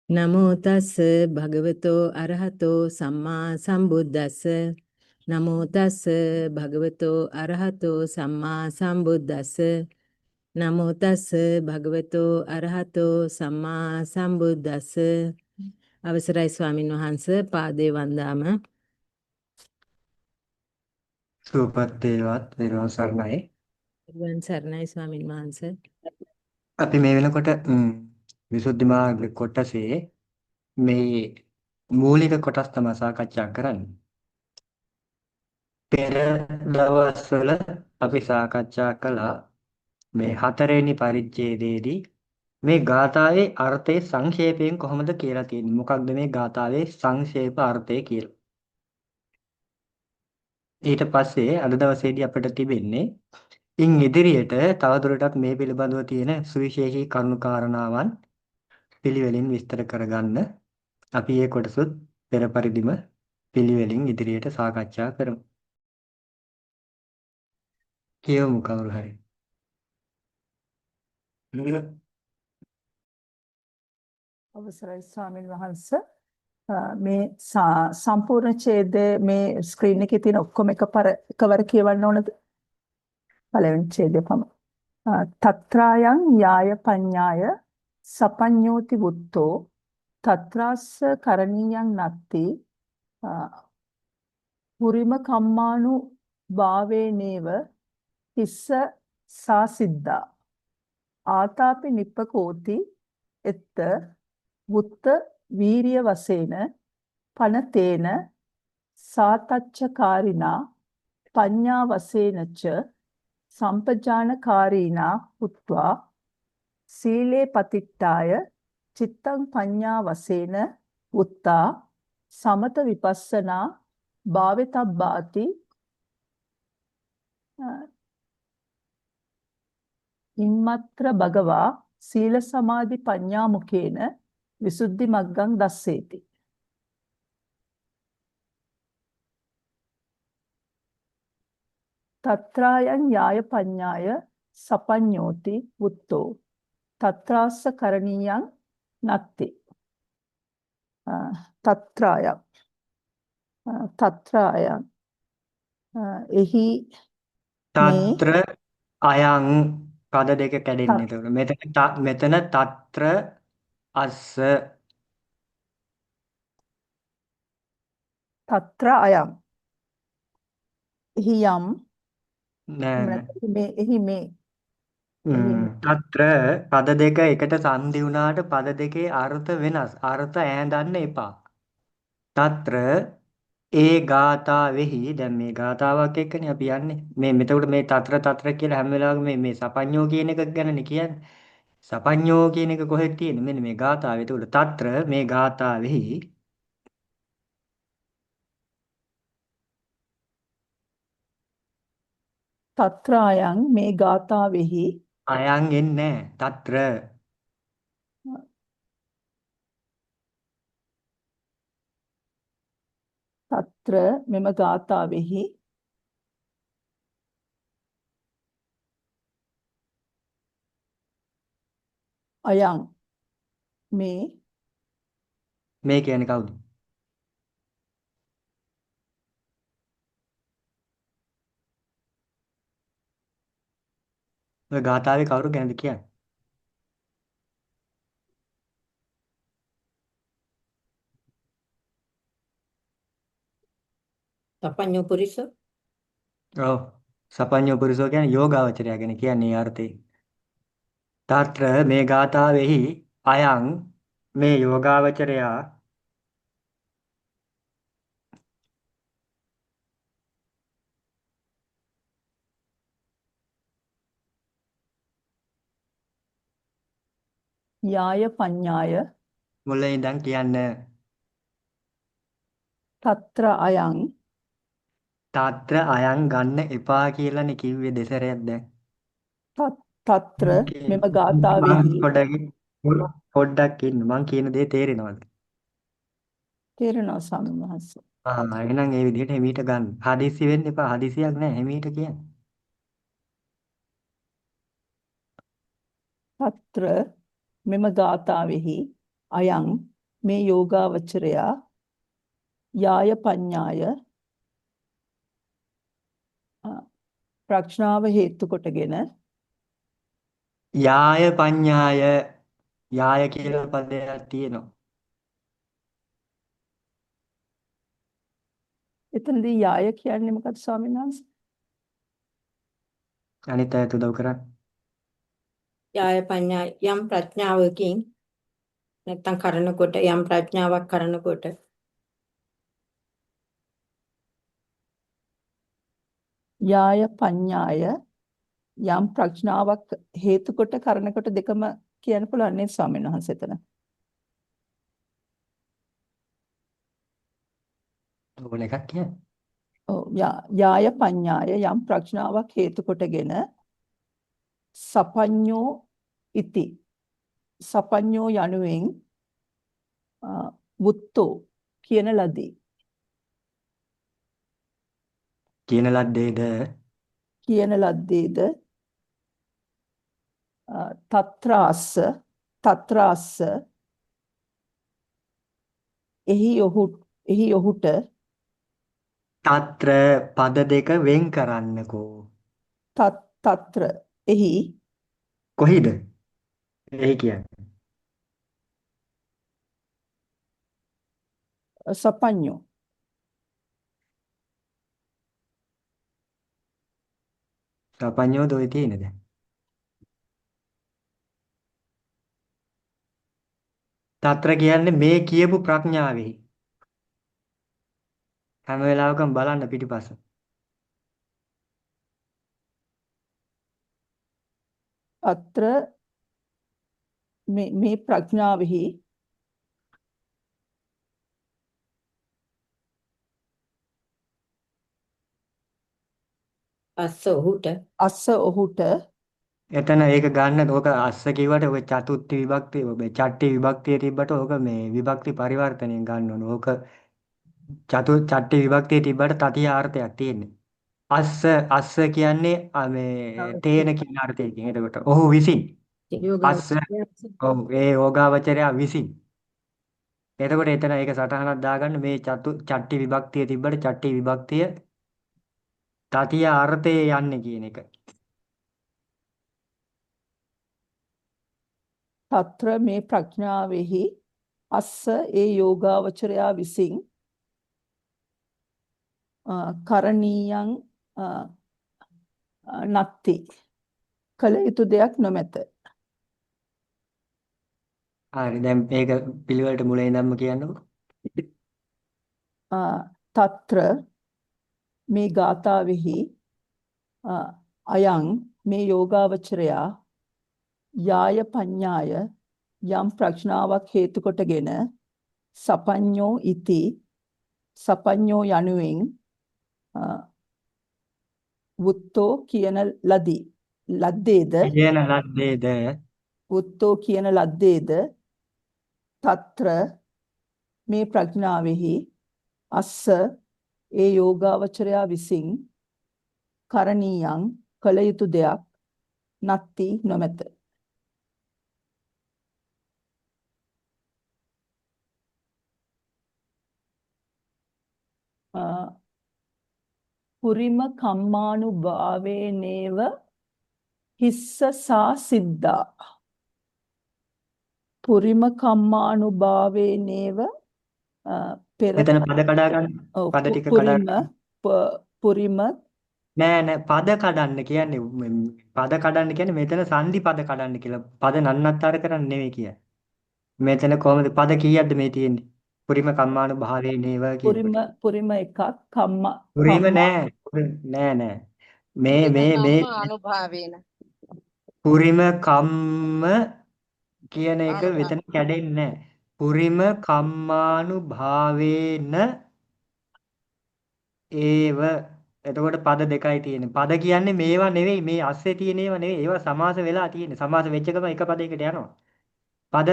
නමෝ තස්ස භගවතෝ අරහතෝ සම්මා සම්බුද්දස්ස නමෝ තස්ස භගවතෝ අරහතෝ සම්මා සම්බුද්දස්ස නමෝ තස්ස භගවතෝ අරහතෝ සම්මා සම්බුද්දස්ස අවසරයි ස්වාමින් වහන්සේ පාදේ වන්දාම සුවපත් වේවත් නිර්වාණ සරණයි. වන් සර්ණයි ස්වාමින් වහන්සේ අපි මේ වෙනකොට විසුද්ධි මාර්ග කොටසේ මේ මූලික කොටස් තමයි සාකච්ඡා කරන්නේ. පෙර දවස්වල අපි සාකච්ඡා කළා මේ හතරවෙනි පරිච්ඡේදයේදී මේ ගාථාවේ අර්ථය සංක්ෂේපයෙන් කොහොමද කියලා තියෙන්නේ. මොකක්ද මේ ගාථාවේ සංක්ෂේප අර්ථය කියලා. ඊට පස්සේ අද දවසේදී අපිට තිබෙන්නේ ඉන් ඉදිරියට තවදුරටත් මේ පිළිබඳව තියෙන සුවිශේෂී කරුණු කාරණාවන් පිළිවෙලින් විස්තර කරගන්න අපි මේ කොටසත් පෙර පරිදිම පිළිවෙලින් ඉදිරියට සාකච්ඡා කරමු. කියවමු කවුරු හරි. අවසරයි ස්වාමීන් වහන්ස මේ සම්පූර්ණ ඡේදයේ මේ ස්ක්‍රීන් එකේ තියෙන ඔක්කොම එකවර කියවන්න ඕනද? පළවෙනි ඡේදය පමණ. තත්‍රායන් යාය පඤ්ඤාය සපඤ්ඤෝති වුත්තෝ තත්‍රාස්ස කරණීයං නත්ති පුරිම කම්මානු භාවේනේව තිස්ස සාසිද්ධා ආතාපි නිප්පකෝති එත්ත වුත්ත වීරිය වසේන පනතේන සාතච්ඡකාරිනා පඤ්ඤා වසේනච සම්පජානකාරීනා උත්වා සීලේ පතිට්ඨාය චිත්තං පඤ්ඤා වසේන උත්තා සමත විපස්සනා භාවිතබ්බාති ඉම්මත්‍ර භගවා සීල සමාධි පඤ්ඤා මුකේන විසුද්ධි මග්ගං දස්සේති. තත්‍රායන් යාය පඤ්ඤාය සපඤ්ඤෝති වුත්තෝ තත්‍රාස්ස කරණීයං නත්ති. තත්‍රායන් තත්‍රායන් එහි මේ తත්‍ර අයං පද දෙක කැඩෙන්නේ. එතකොට මෙතන తත්‍ර අස්ස තත්‍ර අයං එහි යම් නෑ නෑ. මේ එහි මේ తත්‍ර පද දෙක එකට සංදි වුණාට පද දෙකේ අර්ථ වෙනස්. අර්ථ ඈඳන්න එපා. తත්‍ර ඒ ගාථාවෙහි දැන් මේ ගාථාවක් එක්කනේ අපි යන්නේ. මෙතකොට මේ తත්‍ර කියලා හැම වෙලාවෙම මේ සපඤ්ඤෝ කියන එක ගැනනේ කියන්නේ. සපඤ්ඤෝ කියන එක කොහෙද තියෙන්නේ? මෙන්න මේ ගාථාවේ. එතකොට తත්‍ර මේ ගාථාවෙහි තත්‍ර අයං මේ ගාථාවෙහි අයං එන්නේ නැහැ. తත්‍ර තත්‍ර මෙම ගාථාවෙහි අයං මේ කියන්නේ කවුද? ඔය ගාථාවේ කවුරු ගැනද කියන්නේ? තපඤ්ඤෝ පුරිස ඔව්. සපඤ්ඤෝ පුරිසෝ කියන්නේ යෝගාවචරය ගැන කියන්නේ ඒ අර්ථයෙන්. తත්‍ර මේ ගාථාවෙහි අයං මේ යෝගාවචරයා යාය පඤ්ඤාය මුලින් ඉඳන් කියන්න තත්‍ර අයං తත්‍ර අයං ගන්න එපා කියලානේ කිව්වේ දෙසරයක් දැන්. තත්‍ර මෙම ගාථාවෙහි පොඩ්ඩක් ඉන්න මං කියන දේ තේරෙනවද? තේරෙනවා ස්වාමීන් වහන්සේ. එහෙනම් ඒ විදිහට හිමීට ගන්න. හදිස්සි වෙන්න එපා. හදිසියක් නැහැ හිමීට කියන්න. తත්‍ර මෙම ගාථාවෙහි අයං මේ යෝගාවචරයා යාය පඤ්ඤාය ප්‍රඥාව හේතු කොටගෙන යාය පඤ්ඤාය යාය කියලා පදයක් තියෙනවා. එතනදී යාය කියන්නේ මොකක්ද ස්වාමීන් වහන්සේ? අනිත් අයත් උදව් කරන්න. යාය පඤ්ඤා යම් ප්‍රඥාවකින් නැත්තම් කරනකොට යම් ප්‍රඥාවක් කරනකොට යාය පඤ්ඤාය යම් ප්‍රඥාවක් හේතු කොට කරනකොට දෙකම කියන්න පුළුවන් නේද ස්වාමීන් වහන්සේ එතන? ඕන එකක් කියන්නේ. ඔව් යාය පඤ්ඤාය යම් ප්‍රඥාවක් හේතු කොටගෙන සපඤ්ඤෝ ඉති සපඤ්ඤෝ යනුවෙන් වුත්තෝ කියන ලදී කියන ලද්දේද කියන ලද්දේද තත්‍රාස්ස එහි ඔහුට తත්‍ර පද දෙක වෙන් කරන්නකෝ. තත්‍ර එහි කොහිද? එහි කියන්නේ. සපඤ්ඤෝ සපඤ්ඤෝ දොයි තියෙන්නේ දැන්. తත්‍ර කියන්නේ මේ කියපු ප්‍රඥාවෙහි. හැම වෙලාවකම බලන්න පිටිපස්ස. අත්‍ර මේ ප්‍රඥාවෙහි අස්ස ඔහුට එතන ඒක ගන්න ඕක අස්ස කිව්වට ඔක චතුත්ථ විභක්තිය ඔබ චට්ටි විභක්තිය තිබ්බට ඕක මේ විභක්ති පරිවර්තනයෙන් ගන්න ඕන. ඕක චට්ටි විභක්තිය තිබ්බට තතිය අර්ථයක් තියෙන්නේ. අස්ස කියන්නේ මේ තේන කියන අර්ථයකින්. එතකොට ඔහු විසින් අස්ස ඔව් ඒ යෝගාවචරයා විසින්. එතකොට එතන ඒක සටහනක් දාගන්න මේ චට්ටි විභක්තිය තිබ්බට චට්ටි විභක්තිය තතිය අර්ථයේ යන්නේ කියන එක. తත්‍ර මේ ප්‍රඥාවෙහි අස්ස ඒ යෝගාවචරයා විසින් කරණීයං නත්ති කල යුතු දෙයක් නොමැත. හරි දැන් මේක පිළිවෙලට මුලින් ඉඳන්ම කියන්නකො. తත්‍ර මේ ගාථාවෙහි අයං මේ යෝගාවචරයා යාය පඤ්ඤාය යම් ප්‍රඥාවක් හේතු කොටගෙන සපඤ්ඤෝ ඉති සපඤ්ඤෝ යනුවෙන් වුත්තෝ කියන ලද්දේද කියන ලද්දේද වුත්තෝ කියන ලද්දේද తත්‍ර මේ ප්‍රඥාවෙහි අස්ස ඒ යෝගාවචරයා විසින් කරණීයං කළ යුතු දෙයක් නත්ති නොමැත. පුරිම කම්මානුභාවේනේව හිස්සසා සිද්ධා පුරිම කම්මානුභාවේනේව පෙර එතන පද කඩා ගන්න. පද ටික කඩා ගන්න. පුරිම නෑ පද කඩන්න කියන්නේ පද කඩන්න කියන්නේ මෙතන සංදි පද කඩන්න කියලා. පද නන්නත්තර කරන්න නෙවෙයි කියන්නේ. මෙතන කොහොමද පද කීයක්ද මේ තියෙන්නේ? පුරිම කම්මානුභාවයේ නේව කියනකොට. පුරිම එකක් පුරිම නෑ. නෑ. මේ අනුභාවේන පුරිම කම්ම කියන එක මෙතන කැඩෙන්නේ නෑ. පුරිම කම්මානුභාවේන ඒව එතකොට පද දෙකයි තියෙන්නේ. පද කියන්නේ මේවා නෙවෙයි මේ අස්සේ තියෙන ඒවා නෙවෙයි. ඒවා සමාස වෙලා තියෙන්නේ. සමාස වෙච්ච ගමන් එක පදයකට යනවා. පද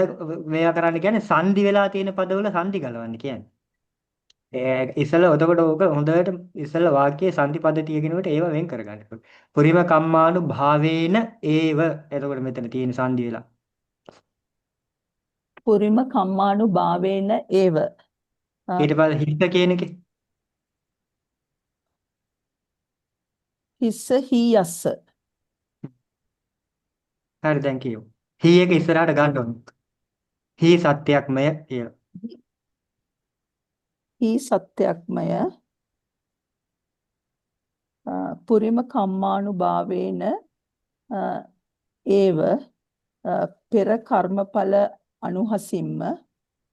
මේවා කරන්න කියන්නේ සංදි වෙලා තියෙන පදවල සංදි ගලවන්න කියන්නේ. ඉස්සෙල්ලා එතකොට ඕක හොඳට ඉස්සෙල්ලා වාක්‍යයේ සංදි පද තියෙනකොට ඒව වෙන් කරගන්න. පුරිම කම්මානු භාවේන ඒව එතකොට මෙතන තියෙන සංදි වෙලා. පුරිම කම්මානුභාවේන ඒව ඊට පස්සේ හිත කියන එකේ හිස්ස හීයස්ස හරි දැන් කියමු. හී එක ඉස්සරහට ගන්න ඕනේ. හී සත්‍යක්මය කියලා. හී සත්‍යක්මය පුරිම කම්මානුභාවේන ඒව පෙර කර්මඵල අනුහසින්ම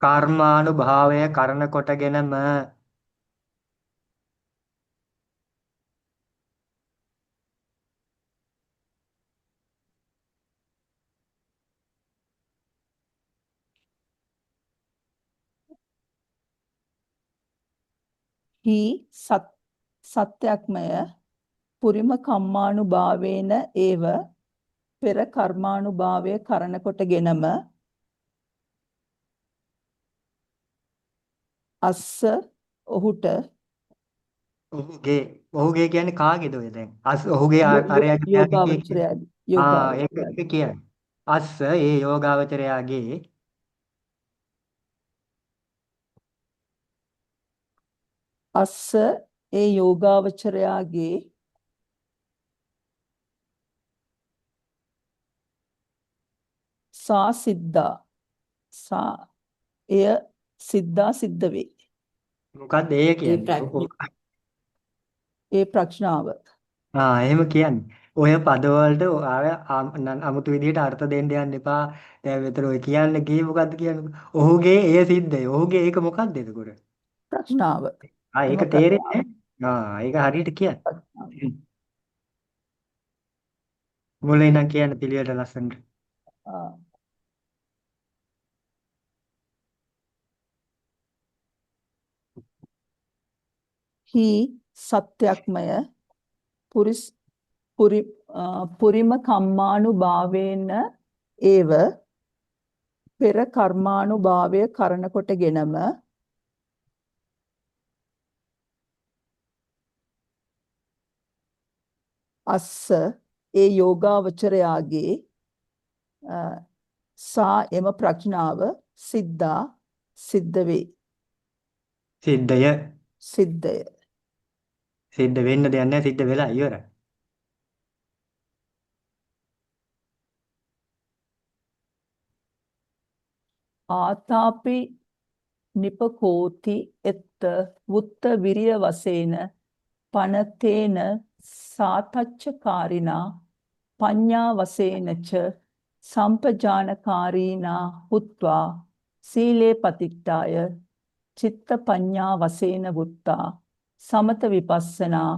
කර්මානුභාවය කරන කොටගෙනම හී සත්‍යක්මය පුරිම කම්මානුභාවේන ඒව පෙර කර්මානුභාවය කරන කොටගෙනම අස්ස ඔහුට ඔහුගේ කියන්නේ කාගේද ඔය දැන්? ඔහුගේ අරයාගේ මෙයාගේ කියන්නේ. ඒක කියන්නේ. අස්ස ඒ යෝගාවචරයාගේ අස්ස ඒ යෝගාවචරයාගේ සා සිද්ධා සා එය සිද්ධා සිද්ධ වේ. මොකක්ද ඒ ඒ කියන්නේ? ඒ ප්‍රඥාව. එහෙම කියන්නේ. ඔය පදවලට ආය අමුතු විදිහට අර්ථ දෙන්න යන්න එපා. දැන් මෙතන ඔය කියන්නේ කී මොකද්ද කියන්නේ? ඔහුගේ එය සිද්ධයි. ඔහුගේ ඒක මොකක්ද එතකොට? ප්‍රඥාව. ඒක එම තේරෙන්නේ ඒක හරියට කියන්නේ. ප්‍රඥාව. මුලින් නම් කියන්න පිළිවෙලට ලස්සනට. ආ. හි සත්‍යක්මය පුරිම කම්මානුභාවේන ඒව පෙර කර්මානුභාවය කරන කොටගෙනම අස්ස ඒ යෝගාවචරයාගේ සා එම ප්‍රඥාව සිද්ධා සිද්ධ වේ. සිද්ධය සිද්ධය. සිද්ධ වෙන්න දෙයක් නැහැ. සිද්ධ වෙලා ඉවරයි. ආතාපි නිපකෝති එත්ත වුත්ත විරිය වසේන පනතේන සාතච්ඡකාරිනා පඤ්ඤා වසේනච සම්පජානකාරීනා හුත්වා සීලේ පතිට්ඨාය චිත්ත පඤ්ඤා වසේන වුත්තා සමත විපස්සනා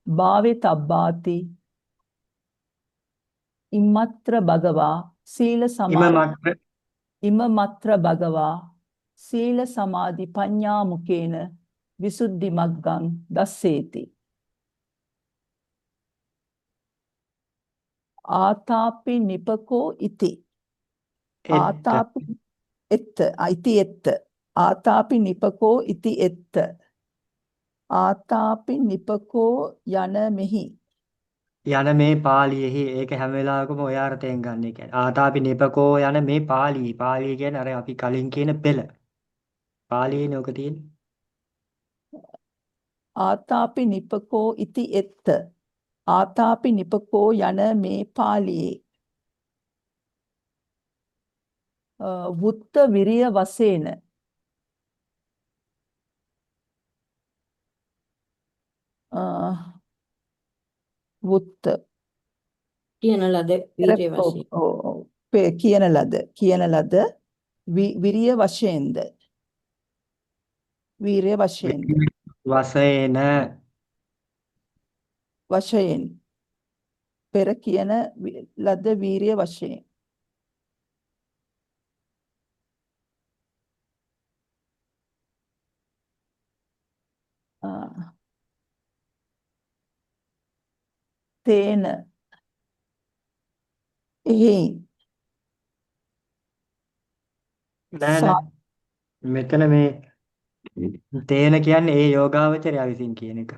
භාවිතබ්බාති ඉමත්‍ර භගවා සීල සමාධි ඉමමත්‍ර භගවා සීල සමාධි පඤ්ඤා මුකේන විසුද්ධි මග්ගං දස්සේති. ආතාපි නිපකෝ ඉති. ආතාපි එත්ත ඉති එත්ත. ආතාපි නිපකෝ ඉති එත්ත. ආතාපි නිපකෝ යන මෙහි යන මේ පාළියෙහි ඒක හැම වෙලාවකම ඔය අර්ථයෙන් ගන්න. ඒ කියන්නේ ආතාපි නිපකෝ යන මේ පාළිය කියන්නේ අර අපි කලින් කියන පෙළ. පාළියේනේ ඔක තියෙන්නේ. ආතාපි නිපකෝ ඉති එත්ත. ආතාපි නිපකෝ යන මේ පාළියේ වුත්ත විරිය වසේන වුත්ත කියන ලද වීර්ය වශයෙන් කියන ලද විරිය වශයෙන්ද වීර්ය වශයෙන් පෙර කියන ලද වීර්ය වශයෙන් තේන එහි නෑ මෙතන මේ තේන කියන්නේ ඒ යෝගාවචරය විසින් කියන එක.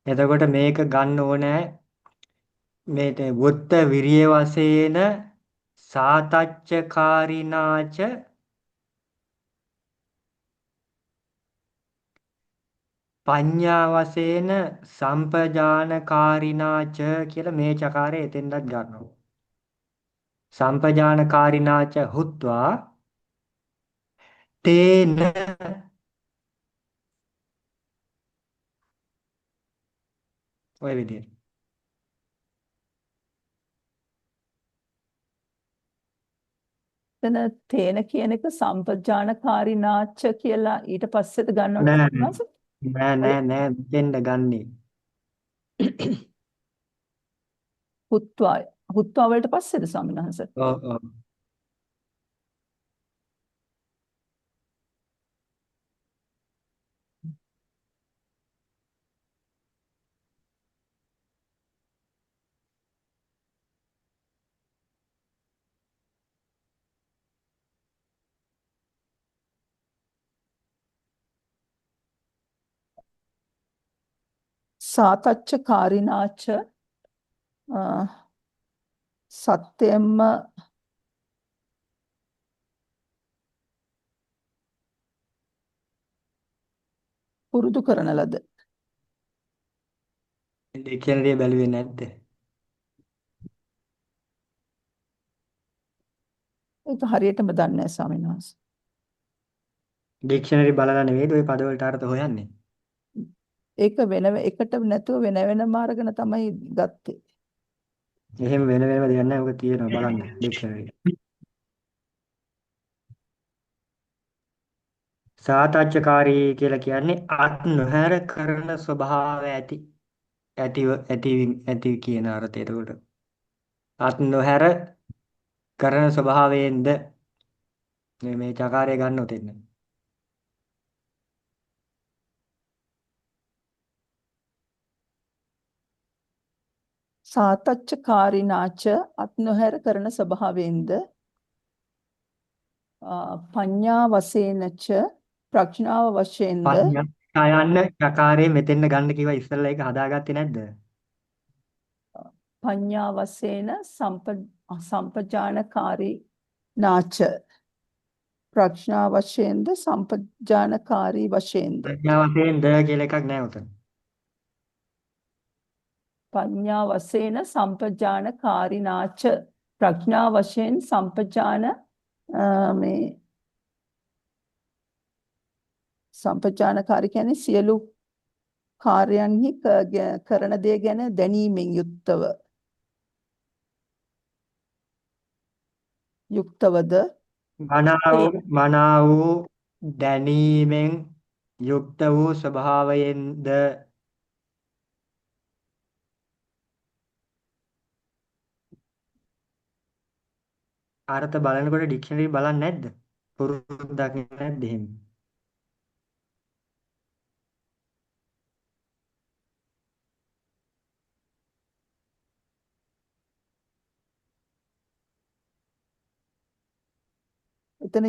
එතකොට මේක ගන්න ඕනේ මේ වුත්ත විරිය වශයෙන් සාතච්චකාරිනාච පඤ්ඤා වශයෙන් සම්පජානකාරිනාච කියලා මේ චකාරය එතෙන්දත් ගන්නවා. සම්පජානකාරිනාච හුත්වා තේන ඔය විදිහට. එතන තේන කියන එක සම්පජානකාරිනාච්ච කියලා ඊට පස්සේද ගන්නවද නෑ සම්මාස? නෑ නෑ නෑ මෙතෙන්ද ගන්නේ. හුත්වා වලට පස්සේද සම්මාස? ඔව් ඔව්. සාතච්චකාරිනාච්ච සත්‍යයෙන්ම පුරුදු කරන ලද. ඩික්ෂනරිය බැලුවේ නැද්ද? ඒක හරියටම දන්නේ නැහැ ස්වාමීන් වහන්සේ. ඩික්ෂනරි බලලා නෙවෙයිද ওই පදවලට අර්ථ හොයන්නේ? ඒක එකට නැතුව වෙනම අරගෙන තමයි ගත්තේ. එහෙම වෙන වෙනම දෙයක් නැහැ. ඔක තියෙනවා බලන්න ඩික්ෂනරි. සාතච්චකාරී කියලා කියන්නේ අත් නොහැර කරන ස්වභාවය ඇති කියන අර්ථය. එතකොට අත් නොහැර කරන ස්වභාවයෙන්ද මේ චකාරය ගන්න උතෙන්න. සාතච්චකාරිනාච අත් නොහැර කරන ස්වභාවයෙන්ද පඤ්ඤා වශයෙන්ච ප්‍රඥාව වශයෙන්ද පඤ්ඤා යන්න චකාරය මෙතෙන්න ගන්න කිව්වා ඉස්සෙල්ලා ඒක හදාගත්තේ නැද්ද? පඤ්ඤා වශයෙන් සම්පජානකාරී නාච ප්‍රඥා වශයෙන්ද සම්පජානකාරී වශයෙන්ද ප්‍රඥා වශයෙන් ද කියලා එකක් නැහැ උතන. පඤ්ඤා වශයෙන් සම්පජානකාරී නාච ප්‍රඥා වශයෙන් සම්පජාන මේ සම්පජානකාරී කියන්නේ සියලු කාර්යයන්හි කරන දේ ගැන දැනීමෙන් යුක්තවද මනා වූ දැනීමෙන් යුක්ත වූ ස්වභාවයෙන්ද අර්ථ බලනකොට ඩික්ෂනරි බලන්නේ නැද්ද? පුරුද්දක් නැද්ද එහෙම? එතන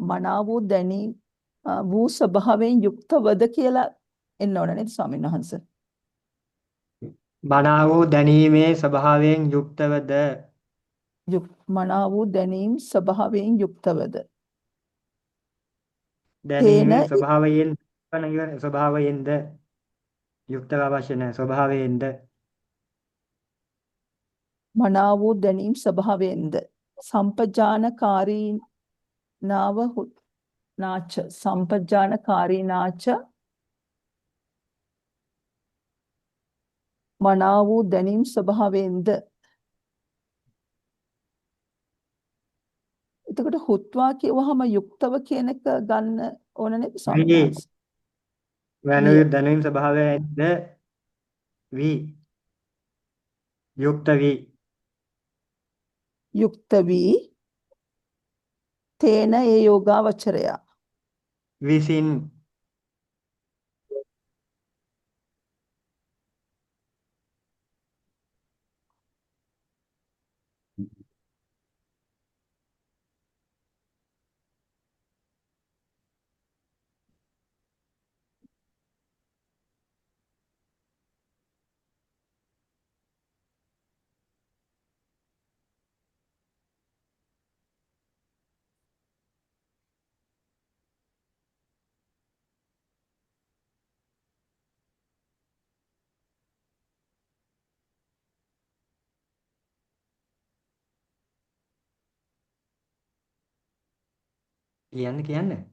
මනා වූ දැනීම වූ ස්වභාවයෙන් යුක්තවද කියලා එන්න ඕන නේද ස්වාමීන් වහන්සේ? මනා වූ දැනීමේ ස්වභාවයෙන් යුක්තවද මනා වූ දැනීම් ස්වභාවයෙන් යුක්තවද තේන දැනීමේ ස්වභාවයෙන්ද යුක්තව අවශ්‍ය නැහැ ස්වභාවයෙන්ද මනා වූ දැනීම් ස්වභාවයෙන්ද සම්පජානකාරී නාච සම්පජානකාරී නාච මනා වූ දැනීම් ස්වභාවයෙන්ද එතකොට හුත්වා කියවහම යුක්තව කියන එක ගන්න ඕන නේද ස්වාමීන් වී වහන්සේ? දැනීම් ස්වභාවයෙන්ද වී යුක්ත වී යුක්ත වී තේන ඒ යෝගාවචරයා විසින් කියන්න.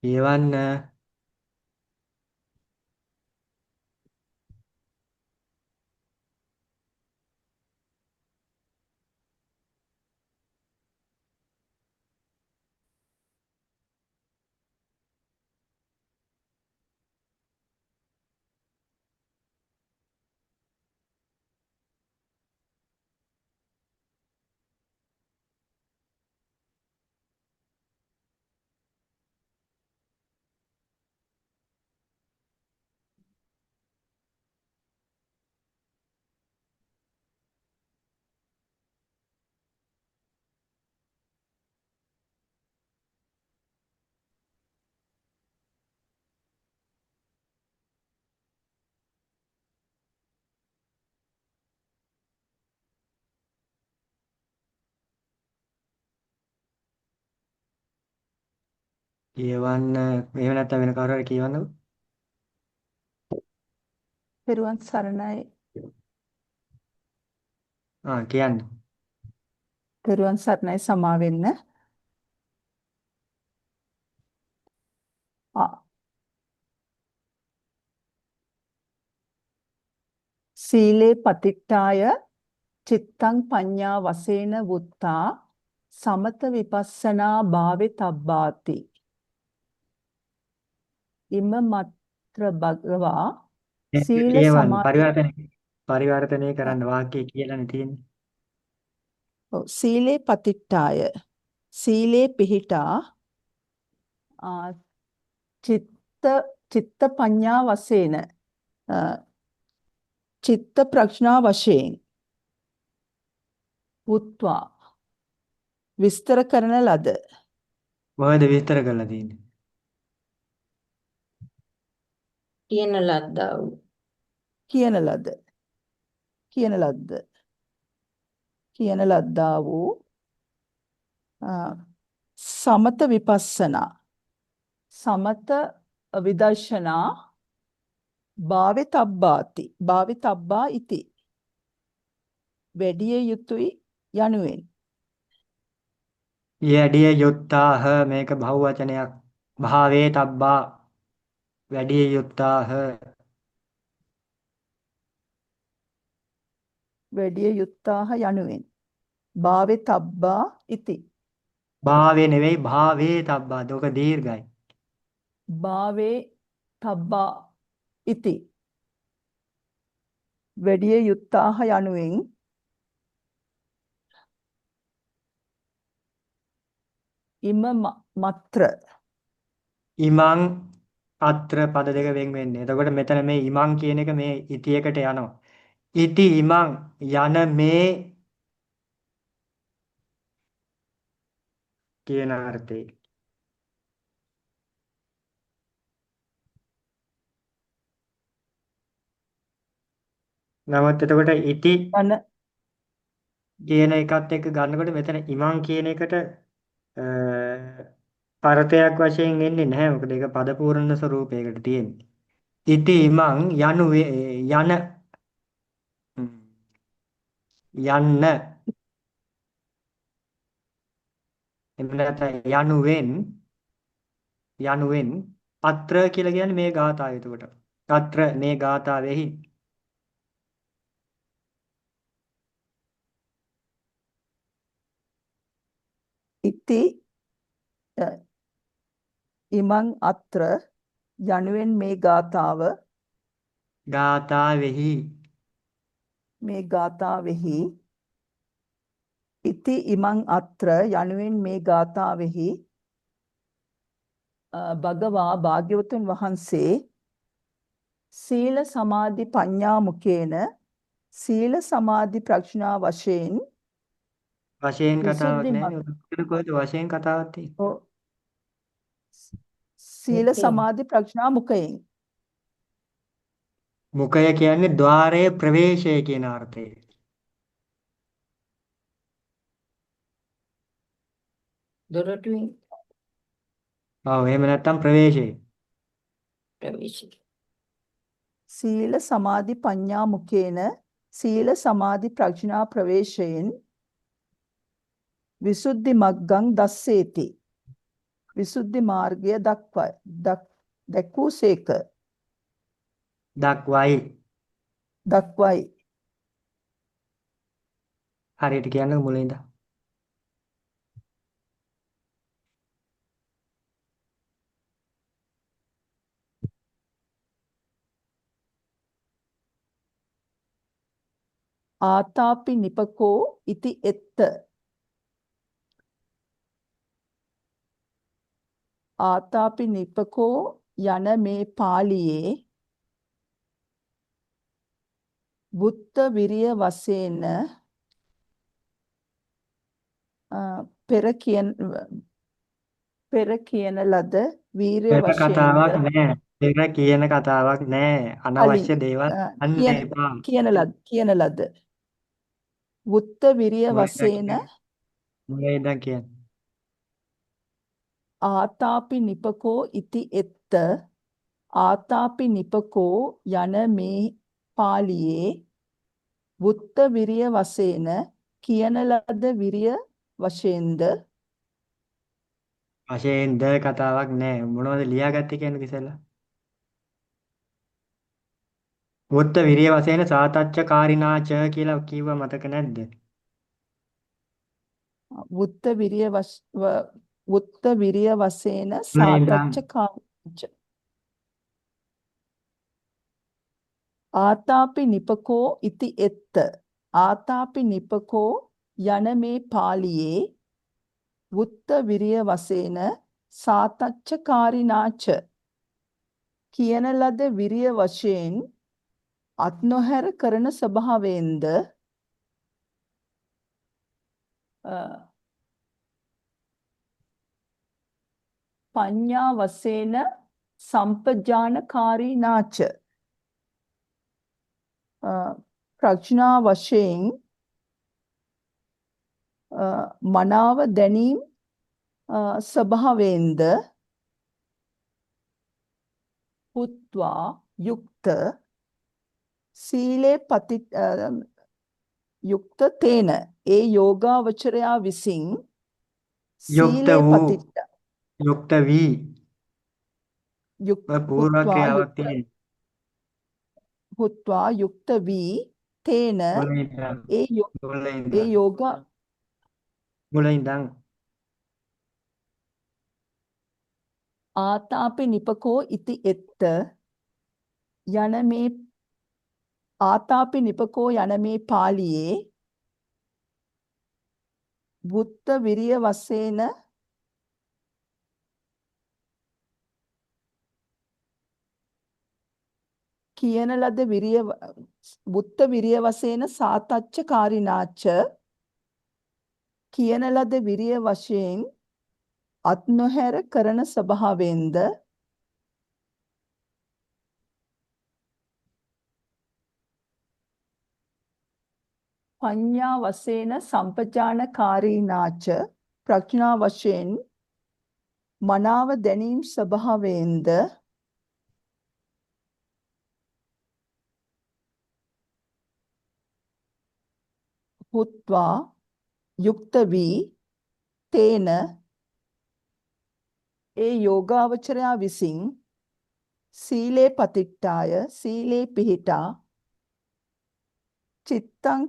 කියවන්න. කියවන්න. එහෙම නැත්නම් වෙන කවුරු හරි කියවන්නකෝ. පෙරුවන් සරණයි. කියන්න. පෙරුවන් සරණයි සමා වෙන්න. ආ, සීලේ පතිට්ඨාය චිත්තං පඤ්ඤා වසේන වුත්තා සමත විපස්සනා භාවේ තබ්බාති. ඉම මත්‍ර භගවා සීල කියවන්න. සමාධි පරිවර්තනය කරන්න වාක්‍යය කියලානේ තියෙන්නේ. සීලේ පතිට්ඨාය සීලේ පිහිටා ආ, චිත්ත පඤ්ඤා වසේන චිත්ත ප්‍රඥා වශයෙන් වුත්වා විස්තර කරන ලද මොකද විස්තර කරලා තියෙන්නේ? කියන ලද්දා වූ කියන ලද කියන ලද්ද කියන ලද්දා වූ සමත විපස්සනා සමත විදර්ශනා භාවිතබ්බා ඉති වැඩිය යුතුයි යනුවෙන් යැඩිය යුත්තාහ මේක බහුවචනයක්. භාවේ තබ්බා වැඩිය යුත්තාහ. වැඩිය යුත්තාහ යනුවෙන් භාවිතබ්බා ඉති භාවේ නෙවෙයි භාවේ තබ්බා. දුක දීර්ඝයි. භාවේ තබ්බා ඉති වැඩිය යුත්තාහ යනුවෙන් මත්‍ර ඉමං අත්‍ර පද දෙක වෙන් වෙන්නේ. එතකොට මෙතන මේ ඉමං කියන එක මේ ඉති එකට යනවා. ඉති ඉමං යන මේ කියන අර්ථේ. නමුත් එතකොට ඉති යන කියන එකත් එක්ක ගන්නකොට මෙතන ඉමං කියන එකට අර්ථයක් වශයෙන් එන්නේ නැහැ. මොකද ඒක පද පූර්ණ ස්වරූපයකට තියෙන්නේ. ඉති ඉමං යන යන්න එහෙම නැත්නම් යනුවෙන් යනුවෙන් අත්‍ර කියලා කියන්නේ මේ ගාථාව එතකොට. අත්‍ර මේ ගාථාවෙහි ඉති අ, ඉමං අත්‍ර යනුවෙන් මේ ගාථාව ගාථාවෙහි මේ ගාථාවෙහි ඉති ඉමං අත්‍ර යනුවෙන් මේ ගාථාවෙහි භගවා භාග්‍යවතුන් වහන්සේ සීල සමාධි ප්‍රඥා මුකේන සීල සමාධි ප්‍රඥා වශයෙන් වශයෙන් කතාවක් විසුද්ධි නැහැ නේ. කොහෙද වශයෙන් කතාවක් තියෙන්නේ? සීල මුකයෙන්. සමාධි ප්‍රඥා මුකයෙන් මුඛය කියන්නේ ద్వාරයේ ප්‍රවේශය කියන අර්ථය. දොරටුවෙන් ඔව් එහෙම නැත්නම් ප්‍රවේශය. ප්‍රවේශ. සීල සමාධි ප්‍රඥා මුකේන සීල සමාධි ප්‍රඥා ප්‍රවේශයෙන් විසුද්ධි මග්ගං දස්සේති විසුද්ධි මාර්ගය දැක්වූසේක දක්වයි. දක්වයි හරියට කියන්න මුලින්ද. ආතාපි නිපකෝ ඉති එත්ත ආතාපි නිපකෝ යන මේ පාළියේ බුත්ත විරිය වශයෙන් පෙර කියන ලද වීරය පෙර වශයෙන්ද කතාවක් නැහැ. පෙර කියන කතාවක් නැහැ. කලින් අනවශ්‍ය දේවල් අන්න කියන එපා. කියන ලද බුත්ත විරිය වශයෙන් මුලින් ඉඳන් කියන්නේ. ආතාපි නිපකෝ ඉති එත්ත ආතාපි නිපකෝ යන මේ පාළියේ බුත්ත විරිය වශයෙන් කියන ලද විරිය වශයෙන්ද වශයෙන් ද කතාවක් නැහැ. මොනවද ලියාගත්තේ කියන්නේ ඉතින්ලා? වොත්ත විරිය වශයෙන් සාතච්චකාරිනාච කියලා කිව්ව මතක නැද්ද? බුත්ත විරිය වශයෙන් මුලින් ඉඳන් සාතච්ච කාංච ආතාපි නිපකෝ ඉති එත්ත ආතාපි නිපකෝ යන මේ පාළියේ බුත්ත විරිය වශයෙන් සාතච්චකාරිනාච කියන ලද විරිය වශයෙන් අත් නොහැර කරන ස්වභාවයෙන්ද පඤ්ඤා වශයෙන් සම්පජානකාරීනාච ප්‍රඥා වශයෙන් මනාව දැනීම් ස්වභාවයෙන්ද පුත්වා යුක්ත සීලේ යුක්ත තේන ඒ යෝගාවචරයා විසින් යුක්ත සීලේ වූ පතිත්ත යුක්ත වී පූර්ව ක්‍රියාවක් තියෙන. පුත්වා යුක්ත වී තේන මුලින් ඉඳන් ඒ මුලින් ඒ ඉඳන් යෝගා මුලින් ඉඳන් ආතාපි නිපකෝ ඉති එත්ත යන මේ ආතාපි නිපකෝ යන මේ පාළියේ බුත්ත විරිය වශයෙන් කියන ලද විරිය බුත්ත විරිය වශයෙන් සාතච්ච කාරිනාච කියන ලද විරිය වශයෙන් අත් නොහැර කරන ස්වභාවයෙන්ද පඤ්ඤා වශයෙන් සම්පජානකාරීනාච ප්‍රඥා වශයෙන් මනාව දැනීම් ස්වභාවයෙන්ද හුත්වා යුක්ත වී තේන ඒ යෝගාවචරයා විසින් සීලේ පතිට්ඨාය සීලේ පිහිටා චිත්තං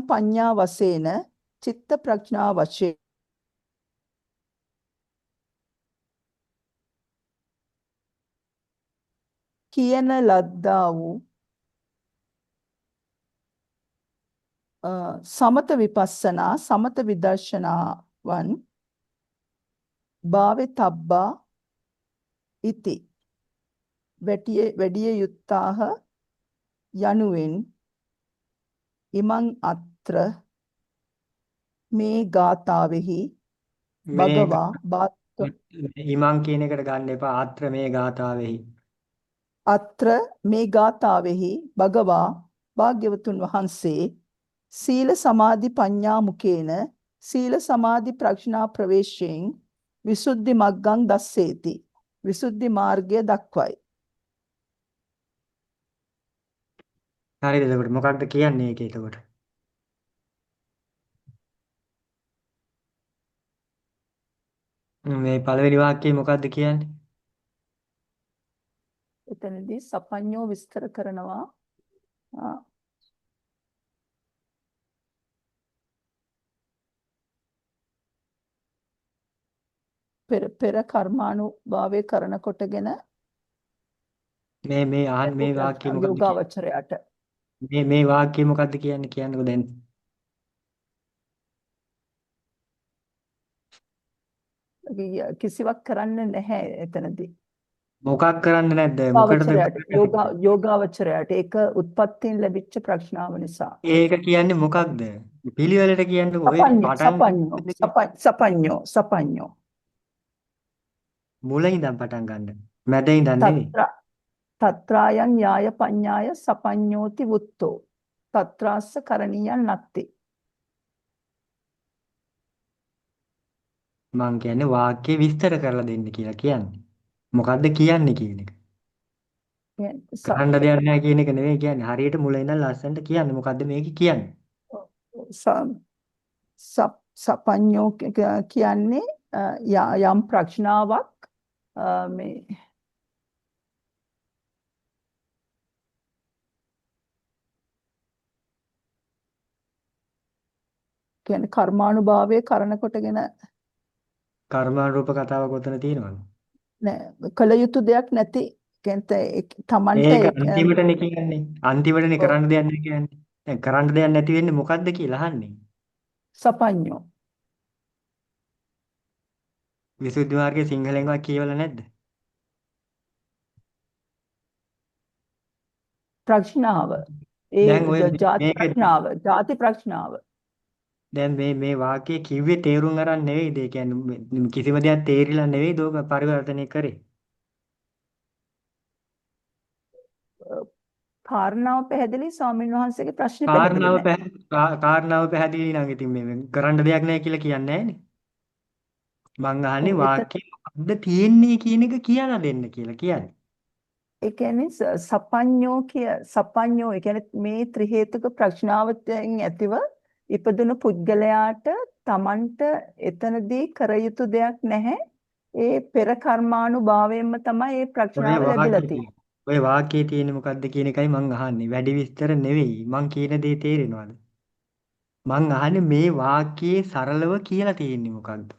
පඤ්ඤා වශයෙන් චිත්ත ප්‍රඥා වශයෙන් කියන ලද්දා වූ සමත විපස්සනා සමත විදර්ශනාවන් භාවෙතබ්බා ඉති වැඩිය යුත්තාහ යනුවෙන් ඉමං අත්‍ර මේ ගාථාවෙහි මේ භගවා ඉමං කියන එකට ගන්න එපා. ආත්‍ර මේ ගාථාවෙහි. අත්‍ර මේ ගාථාවෙහි භගවා භාග්‍යවතුන් වහන්සේ සීල සමාධි පඤ්ඤා මුකේන සීල සමාධි ප්‍රඥා ප්‍රවේශයෙන් විසුද්ධි මග්ගං දස්සේති විසුද්ධි මාර්ගය දක්වයි. හරිද? එතකොට මොකක්ද කියන්නේ ඒක එතකොට? මේ පළවෙනි වාක්‍යය මොකක්ද කියන්නේ? එතනදී සපඤ්ඤෝ විස්තර කරනවා පෙර කර්මානුභාවය කරන කොටගෙන මේ වාක්‍යය මොකක්ද කියන්නේ? යෝගාවචරයට මේ වාක්‍යය මොකක්ද කියන්නේ? කියන්නකෝ දැන්. කිසිවක් කරන්න නැහැ එතනදී. මොකක් කරන්න නැද්ද? මොකටද? යෝගාවචරයට ඒක උත්පත්තියෙන් ලැබිච්ච ප්‍රඥාව නිසා. ඒක කියන්නේ මොකක්ද? පිළිවෙලට කියන්නකෝ. ඔය සපඤ්ඤෝ මුල ඉඳන් පටන් ගන්න. මැද ඉඳන් නෙවෙයි. තත්‍රායන් ඥාය පඤ්ඤාය සපඤ්ඤෝති වුත්තෝ තත්‍රාස්ස කරණීයන් නත්ති. මං කියන්නේ වාක්‍ය විස්තර කරලා දෙන්න කියලා කියන්නේ. මොකද්ද කියන්නේ කියන එක. කරන්න දෙයක් නැහැ කියන එක නෙවෙයි කියන්නේ. හරියට මුල ඉඳන් ලස්සනට කියන්නේ මොකද්ද මේක කියන්නේ. සපඤ්ඤෝ කියන්නේ යම් ප්‍රඥාවක් මේ කියන්නේ කර්මානුභාවය කරන කොටගෙන කර්මානුරූප කතාවක් උතන තියෙනවද? නෑ කල යුතු දෙයක් නැති තමන්ට ඒක අන්තිමටනේ කියන්නේ. අන්තිමටනේ කරන්න දෙයක් නැහැ කියන්නේ. දැන් කරන්න දෙයක් නැති වෙන්නේ මොකද්ද කියලා අහන්නේ. සපඤ්ඤෝ විසුද්ධි මාර්ගයේ සිංහලෙන්වත් කියවලා නැද්ද? ප්‍රඥාව දැන් ඔය ජාති ප්‍රඥාව දැන් මේ වාක්‍යයේ කිව්වේ තේරුම් අරන් නෙවෙයිද? ඒ කියන්නේ කිසිම දෙයක් තේරිලා නෙවෙයිද ඔක පරිවර්තනය කරේ. කාරණාව පැහැදිලි ස්වාමීන් වහන්සේගේ ප්‍රශ්නේ පැහැදිලි කාරණාව පැහැදිලි නම් ඉතින් මේ කරන්න දෙයක් නැහැ කියලා කියන්නේ නැහැනේ. මං අහන්නේ වාක්‍යයේ මොකද්ද තියෙන්නේ කියන එක කියලා දෙන්න කියලා කියන්නේ. ඒ කියන්නේ සපඤ්ඤෝ ඒ කියන්නේ මේ ත්‍රි හේතුක ප්‍රඥාවෙන් ඇතිව ඉපදුණු පුද්ගලයාට තමන්ට එතනදී කර යුතු දෙයක් නැහැ. ඒ පෙර කර්මානුභාවයෙන්ම තමයි මේ ප්‍රඥාව ලැබිලා තියෙන්නේ. ඔය වාක්‍යයේ තියෙන්නේ මොකද්ද කියන එකයි මං අහන්නේ. වැඩි විස්තර නෙවෙයි. මං කියන දේ තේරෙනවද? මං අහන්නේ මේ වාක්‍යයේ සරලව කියලා තියෙන්නේ මොකද්ද?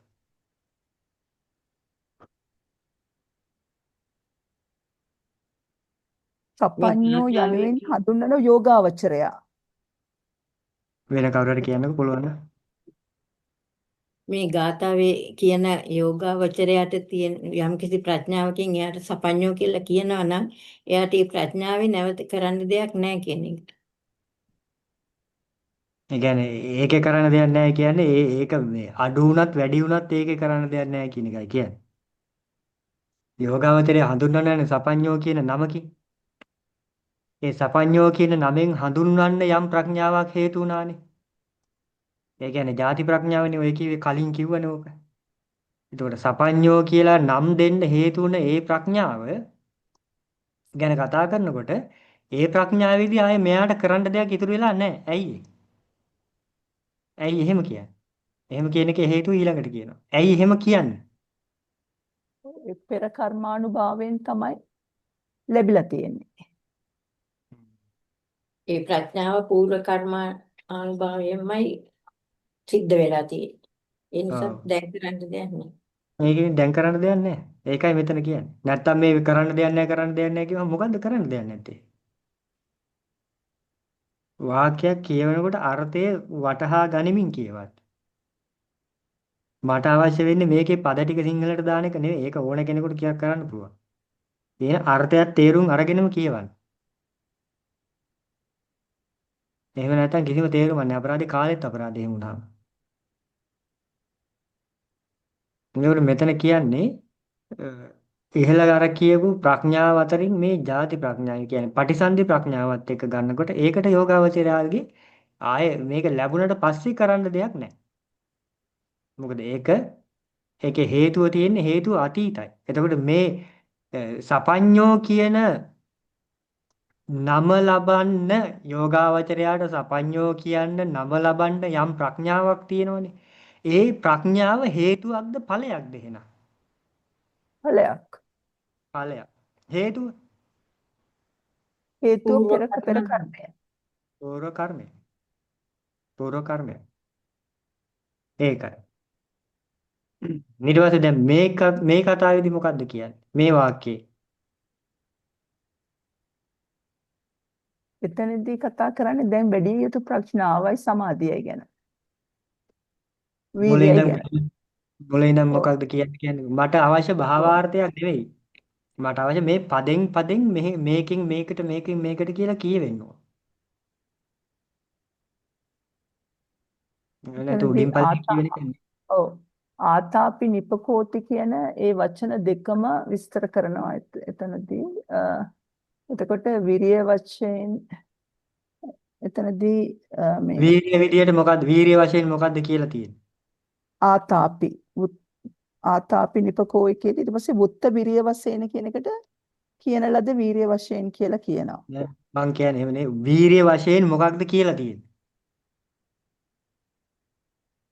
සපඤ්ඤෝ යනුවෙන් හඳුන්වන යෝගාවචරයා. වෙන කවුරුහරි කියන්නකෝ පුළුවන් නම්. මේ ගාථාවේ කියන යෝගාවචරයට තියෙන යම්කිසි ප්‍රඥාවකින් එයාට සපඤ්ඤෝ කියලා කියනවා නම් එයාට මේ ප්‍රඥාවේ නැවත කරන්න දෙයක් නැහැ කියන එක. ඒ කියන්නේ ඒකේ කරන්න දෙයක් නැහැ කියන්නේ ඒක මේ අඩු වුණත් වැඩි වුණත් ඒකේ කරන්න දෙයක් නැහැ කියන එකයි කියන්නේ. යෝගාවචරය හඳුන්වන්නේ සපඤ්ඤෝ කියන නමකින්. ඒ සපඤ්ඤෝ කියන නමෙන් හඳුන්වන්න යම් ප්‍රඥාවක් හේතු වුණානේ. ඒ කියන්නේ ಜಾති ප්‍රඥාවනේ ඔය කිව්වේ කලින් කිව්වනේ ඕක. එතකොට සපඤ්ඤෝ කියලා නම් දෙන්න හේතු වුණ ඒ ප්‍රඥාව ගැන කතා කරනකොට ඒ ප්‍රඥාවේදී ආයේ මෙයාට කරන්න දෙයක් ඉතුරු වෙලා නැහැ. ඇයි ඒ? ඇයි එහෙම කියන්නේ? එහෙම කියන එකේ හේතුව ඊළඟට කියනවා. ඇයි එහෙම කියන්නේ? පෙර කර්මානුභාවයෙන් තමයි ලැබිලා තියෙන්නේ. ඒ ප්‍රඥාව පූර්ව කර්මානුභවයෙන්මයි සිද්ධ වෙලා තියෙන්නේ. ඒ නිසා ඔව්. දැන් කරන්න දෙයක් නැහැ. මේකෙන් දැන් කරන්න දෙයක් නැහැ. ඒකයි මෙතන කියන්නේ. නැත්තම් මේ කරන්න දෙයක් නැහැ කරන්න දෙයක් නැහැ කියවම මොකද්ද කරන්න දෙයක් නැත්තේ? වාක්‍යයක් කියවනකොට අර්ථය වටහා ගනිමින් කියවත්. මට අවශ්‍ය වෙන්නේ මේකේ පද ටික සිංහලට දාන එක නෙවෙයි. ඒක ඕන කෙනෙකුට කියක් කරන්න පුළුවන්. තියෙන අර්ථයක් තේරුම් අරගෙනම කියවන්න. එහෙම නැත්නම් කිසිම තේරුමක් නැහැ. අපරාධේ කාලෙත් අපරාධේ එහෙම වුණාම. ඒකට මෙතන කියන්නේ ඉහළ අර කියපු ප්‍රඥාව අතරින් මේ ಜಾති ප්‍රඥාව කියන්නේ පටිසන්ධි ප්‍රඥාවත් එක්ක ගන්නකොට ඒකට යෝගාවචරයාගේ ආයේ මේක ලැබුණට පස්සේ කරන්න දෙයක් නැහැ. මොකද ඒකේ හේතුව තියෙන්නේ හේතුව අතීතයි. එතකොට මේ සපඤ්ඤෝ කියන නම ලබන්න යෝගාවචරයාට සපඤ්ඤෝ කියන්න නම ලබන්න යම් ප්‍රඥාවක් තියෙනවනේ. ඒ ප්‍රඥාව හේතුවක්ද ඵලයක්ද එහෙනම්? ඵලයක්. ඵලයක්. හේතුව හේතුව පූර්ව පෙර කර්ම කර්මය. පූර්ව කර්මය. පූර්ව කර්මය. ඒකයි. ඊට පස්සේ දැන් මේ කතාවේදී මොකද්ද කියන්නේ? මේ වාක්‍යයේ එතනදී කතා කරන්නේ දැන් වැඩි යුතු ප්‍රඥාවයි සමාධියයි ගැන. මුලින් වීර්යය ඉඳන් ගැන. මුලින් ඉඳන් ඔව්. මොකක්ද කියන්නේ මට අවශ්‍ය ඔව්. භාවාර්ථයක් නෙවෙයි. මට අවශ්‍ය මේ පදෙන් මේකෙන් මේකට කියලා කියවෙන්න ඕන. නැතු එතනදී උඩින් පල්ලෙන් කියවෙන එක නෙවෙයි. ඔව්. ආතාපි නිපකෝති කියන ඒ වචන දෙකම විස්තර කරනවා එතනදී. එතකොට විරිය වශයෙන් එතනදී මේ වීර්ය විදියට මොකද්ද? වීර්ය වශයෙන් මොකද්ද කියලා තියෙන්නේ? ආතාපි ආතාපි නිපකෝයි කියන ඊට පස්සේ වුත්ත විරිය වශයෙන් කියන එකට කියන ලද වීරිය වශයෙන් කියලා කියනවා. නෑ මං කියන්නේ එහෙම නෙවෙයි. වීර්ය වශයෙන් මොකක්ද කියලා තියෙන්නේ?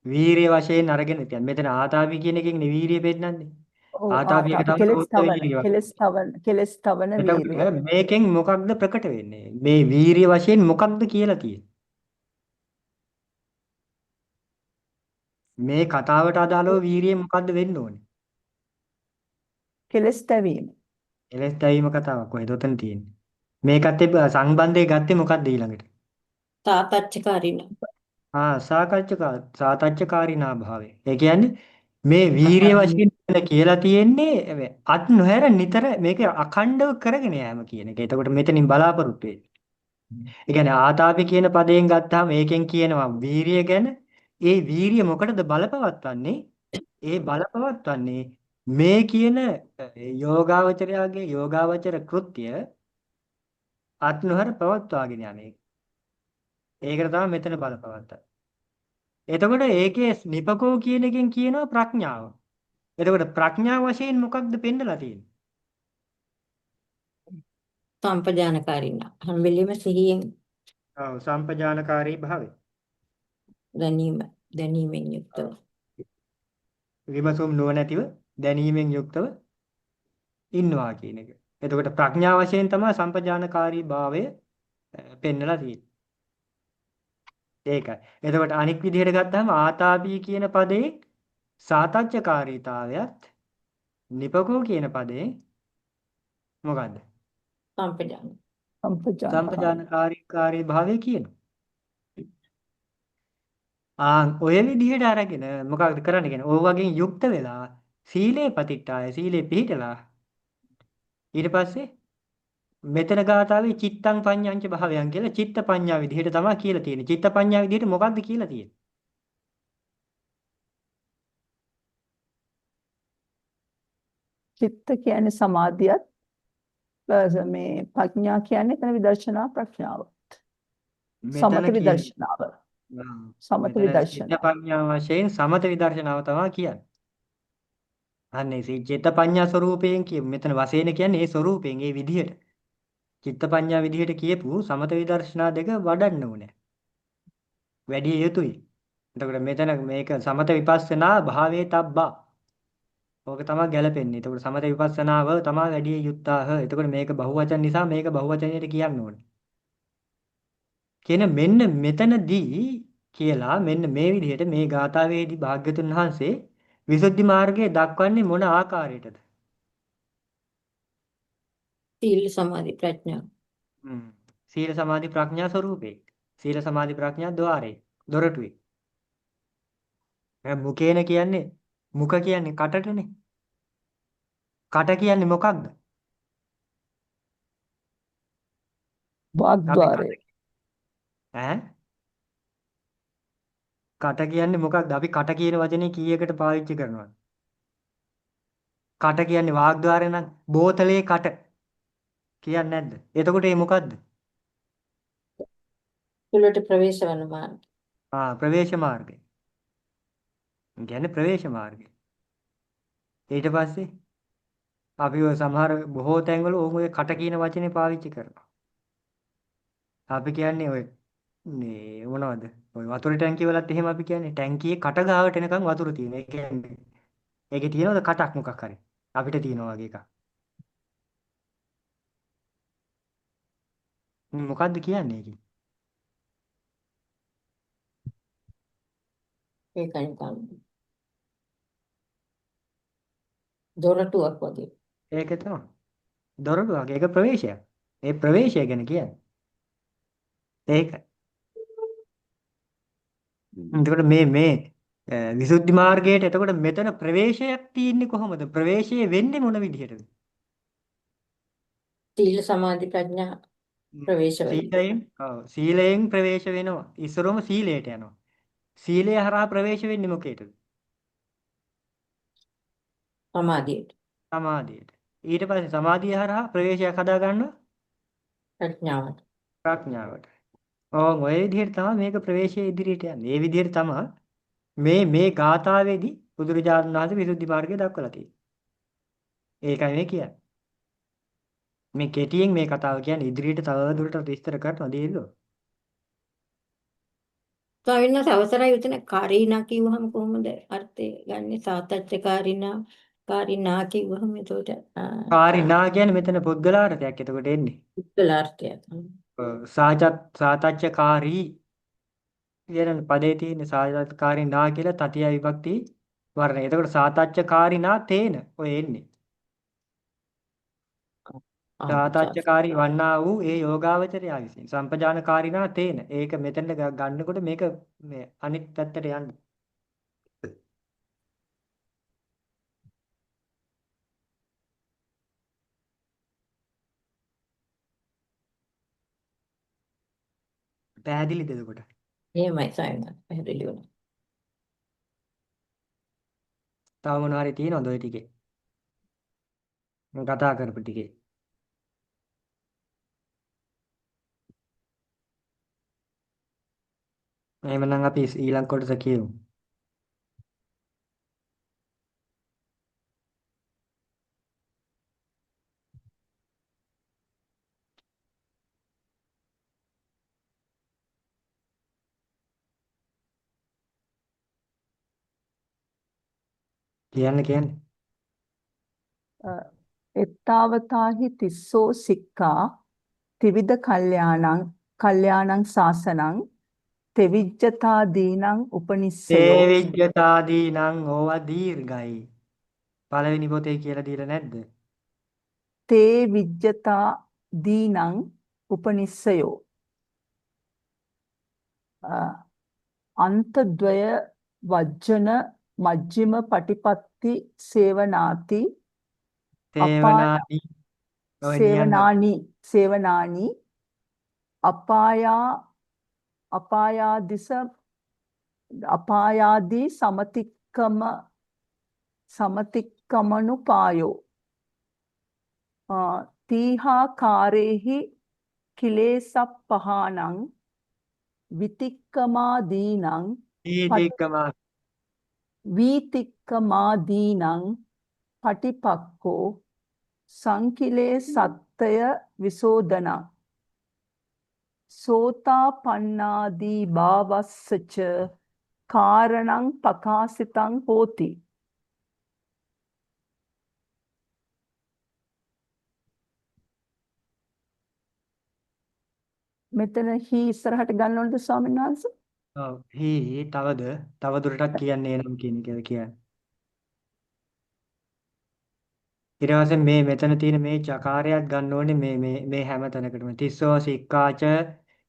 වීර්ය වශයෙන් අරගෙන කියන්නේ මෙතන ආතාපි කියන එකෙන් නේ වීර්ය පෙන්නන්නේ. ඔව් ආතාපියක ආතාපි තමයි උත්ත වීර්ය. කෙලස් තවන වීරිය. එතකොට මේකෙන් මොකක්ද ප්‍රකට වෙන්නේ? මේ වීර්ය වශයෙන් මොකක්ද කියලා තියෙන්නේ? මේ කතාවට අදාළව වීර්යය මොකද්ද වෙන්න ඕනේ? කෙලස් තැවීම. එලෙස් තැවීම කතාවක් කොහෙද උතන තියෙන්නේ? මේකත් එක්ක සංබන්ධය ගත්තේ මොකද්ද ඊළඟට? තාතච්චකාරින. සාතච්චකාරීනා භාවය. ඒ කියන්නේ මේ වීරිය වශයෙන් කියලා තියෙන්නේ අත් නොහැර නිතර මේක අඛණ්ඩව කරගෙන යෑම කියන එක. එතකොට මෙතනින් බලාපොරොත්තු වෙන්නේ. ඒ කියන්නේ ආතාපි කියන පදයෙන් ගත්තාම ඒකෙන් කියනවා වීරිය ගැන. ඒ වීරිය මොකටද බලපවත්වන්නේ? ඒ බලපවත්වන්නේ මේ කියන යෝගාවචර කෘත්‍ය අත් නොහැර පවත්වාගෙන යන එක. ඒකට තමයි මෙතන බලපවත්තන්නේ. එතකොට ඒකේ නිපකෝ කියන එකෙන් කියනවා ප්‍රඥාව. එතකොට ප්‍රඥාව වශයෙන් මොකක්ද පෙන්නලා තියෙන්නේ? සම්පජානකාරින. හැම වෙලෙම සිහියෙන් ඔව් සම්පජානකාරී භාවය. දැනීමෙන් යුක්තව. විමසුම් නුවණැතිව දැනීමෙන් යුක්තව ඉන්නවා කියන එක. එතකොට ප්‍රඥා වශයෙන් තමයි සම්පජානකාරී භාවය පෙන්නලා තියෙන්නේ. ඒකයි. එතකොට අනික් විදිහට ගත්තාම ආතාපී කියන පදේ සාතච්චකාරීතාවයත් නිපකෝ කියන පදේ මොකද්ද? සම්පජාන. සම්පජානකාරී. සම්පජානකාරීකාරී භාවය කියනවා. ඔය විදිහට අරගෙන මොකක්ද කරන්න කියන්නේ? ඔය වගේ යුක්ත වෙලා සීලේ පතිට්ඨාය සීලේ පිහිටලා ඊට පස්සේ මෙතන ගාථාවේ චිත්තං පඤ්ඤංච භාවයන් කියලා චිත්ත පඤ්ඤා විදිහට තමයි කියලා තියෙන්නේ. චිත්ත පඤ්ඤා විදිහට මොකක්ද කියලා තියෙන්නේ? චිත්ත කියන්නේ සමාධියත් මේ ප්‍රඥා කියන්නේ එතන විදර්ශනා ප්‍රඥාව. සමත මෙතන කියන්නේ විදර්ශනාව. සමත මෙතන චිත්ත විදර්ශනාව. පඤ්ඤා වශයෙන් සමත විදර්ශනාව තමයි කියන්නේ. අන්නේ චිත්ත පඤ්ඤා ස්වરૂපයෙන් කියමු. මෙතන වශයෙන් කියන්නේ ඒ ස්වરૂපයෙන් ඒ විදිහට. චිත්ත පඤ්ඤා විදිහට කියපු සමත විදර්ශනා දෙක වඩන්න ඕනේ. වැඩි යුතුයි. එතකොට මෙතන මේක සමත විපස්සනා භාවේ තබ්බා. ඕක තමයි ගැලපෙන්නේ. එතකොට සමත විපස්සනාව තමයි වැඩි යුත්තාහ. එතකොට මේක බහුවචන නිසා මේක බහුවචනයට කියන්න ඕනේ. කියන මෙන්න මෙතනදී කියලා මෙන්න මේ විදිහට මේ ගාථාවේදී භාග්‍යතුන් වහන්සේ විසුද්ධි මාර්ගය දක්වන්නේ මොන ආකාරයටද? සීල සමාධි ප්‍රඥා. හ්ම්. සීල සමාධි ප්‍රඥා ස්වરૂපේ. සීල සමාධි ප්‍රඥා ద్వාරේ. දොරටුවේ. මුකේන කියන්නේ මුඛ කියන්නේ කටටනේ. කට කියන්නේ මොකක්ද? අපි වාග්ද්වාරය. කට ඈ කට කියන්නේ මොකක්ද? අපි කට කියන වචනේ කීයකට පාවිච්චි කරනවද? කට කියන්නේ වාග්ද්වාරය නම් බෝතලේ කට කියන්නේ නැද්ද? එතකොට ඒ මොකද්ද? තුළට ප්‍රවේශ වන මාර්ගය. ප්‍රවේශ මාර්ගය. කියන්නේ ප්‍රවේශ මාර්ගය. ඊට පස්සේ අපි ඔය සමහර බොහෝ තැන්වල ඔය කට කියන වචනේ පාවිච්චි කරනවා. අපි කියන්නේ ඔය මේ මොනවද? ඔය වතුර ටැංකිය වලත් එහෙම අපි කියන්නේ ටැංකියේ කට ගාවට එනකන් වතුර තියෙන. ඒ කියන්නේ ඒකේ තියෙනවද කටක් මොකක් හරි? අපිට තියෙනවා වගේ එකක්. මොකද්ද කියන්නේ ඒකේ? ඒක නිකන් දොරටුවක් වගේ. ඒක තමයි. දොරටුවක්. ඒක ප්‍රවේශයක්. ඒ ප්‍රවේශය ගැන කියන්නේ. ඒක. එතකොට මේ විසුද්ධි මාර්ගයට එතකොට මෙතන ප්‍රවේශයක් තියෙන්නේ කොහොමද? ප්‍රවේශය වෙන්නේ මොන විදිහටද? සීල සමාධි ප්‍රඥා ප්‍රවේශ වලින්. සීලයෙන් ප්‍රවේශ වෙනවා. ඉස්සරොම සීලයට යනවා. සීලය හරහා ප්‍රවේශ වෙන්නේ මොකේද? සමාධියට. සමාධියට. ඊට පස්සේ සමාධිය හරහා ප්‍රවේශයක් හදා ගන්නවා ප්‍රඥාවට. ප්‍රඥාවට. ඔය විදිහට තමයි මේක ප්‍රවේශයේ ඉදිරියට යන්නේ. ඒ විදිහට තමයි මේ ගාථාවේදී බුදුරජාණන් වහන්සේ විසුද්ධි මාර්ගය දක්වලා තියෙන්නේ. ඒකයි මේ කියන්නේ. මේ කෙටියෙන් මේ කතාව කියන්නේ ඉදිරියට තව දුරටත් විස්තර කරනවා දෙයියෝ. ස්වාමීන් වහන්සේ අවසරයි උතන කාරීනා කිව්වහම කොහොමද අර්ථය ගන්නෙ? සාතච්චකාරීනා කාරීනා කිව්වහම එතකොට කාරිනා කියන්නේ මෙතන පුද්ගලාර්ථයක් එතකොට එන්නේ. උත්කලාර්ථය. සාතච්චකාරී කියන පදේ තියෙන සාතච්චකාරී නා කියලා තතිය විභක්ති වර්ණය. එතකොට සාතච්චකාරී නා තේන ඔය එන්නේ. සාතච්චකාරී වන්නා වූ ඒ යෝගාවචරයා විසින් සම්පජානකාරීනා තේන. ඒක මෙතෙන්ට ගන්නකොට මේක මේ අනිත් පැත්තට යන්න. පැහැදිලිද එතකොට? එහෙමයි ස්වාමීන් වහන්සේ පැහැදිලි වුණා. තව මොනවා හරි තියෙනවද ඔය ටිකේ? මම කතා කරපු ටිකේ. එහෙමනම් අපි ඊළඟ කොටස කියමු. කියන්නේ. එත්තාවතාහි තිස්සෝ සික්ඛා ත්‍රිවිධ කල්යාණං සාසනං තෙවිජ්ජතා දීනං උපනිස්සයෝ. ඒ විජ්ජතාදී නම් ඕවා දීර්ඝයි. පළවෙනි පොතේ කියලා දීලා නැද්ද? තේ විජ්ජතා දීනං උපනිස්සයෝ. අන්තද්වය වජ්ජන මජ්ක්‍ධිම පටිපත්ති සේවනාති තේවනාදී ඔය නියන්න සේවනානි අපායාදි සමතික්කමනුපායෝ තීහා කාරේහි කිලේසප්පහානං විතික්කමාදීනං වීතික්කමාදීනං පටිපක්කෝ සංකිලේ සත්තය විසෝදනං සෝතාපන්නාදී භාවස්සච කාරණං පකාසිතං හෝති. මෙතන හි ඉස්සරහට ගන්න ඕනද ස්වාමීන් වහන්සේ? ඔව්. හි තවදුරටත් කියන්නේ නම් කියන එක කියන්නේ. ඊට පස්සේ මෙතන තියෙන මේ චකාරයත් ගන්න ඕනේ මේ හැම තැනකටම. තිස්සෝ සික්කාච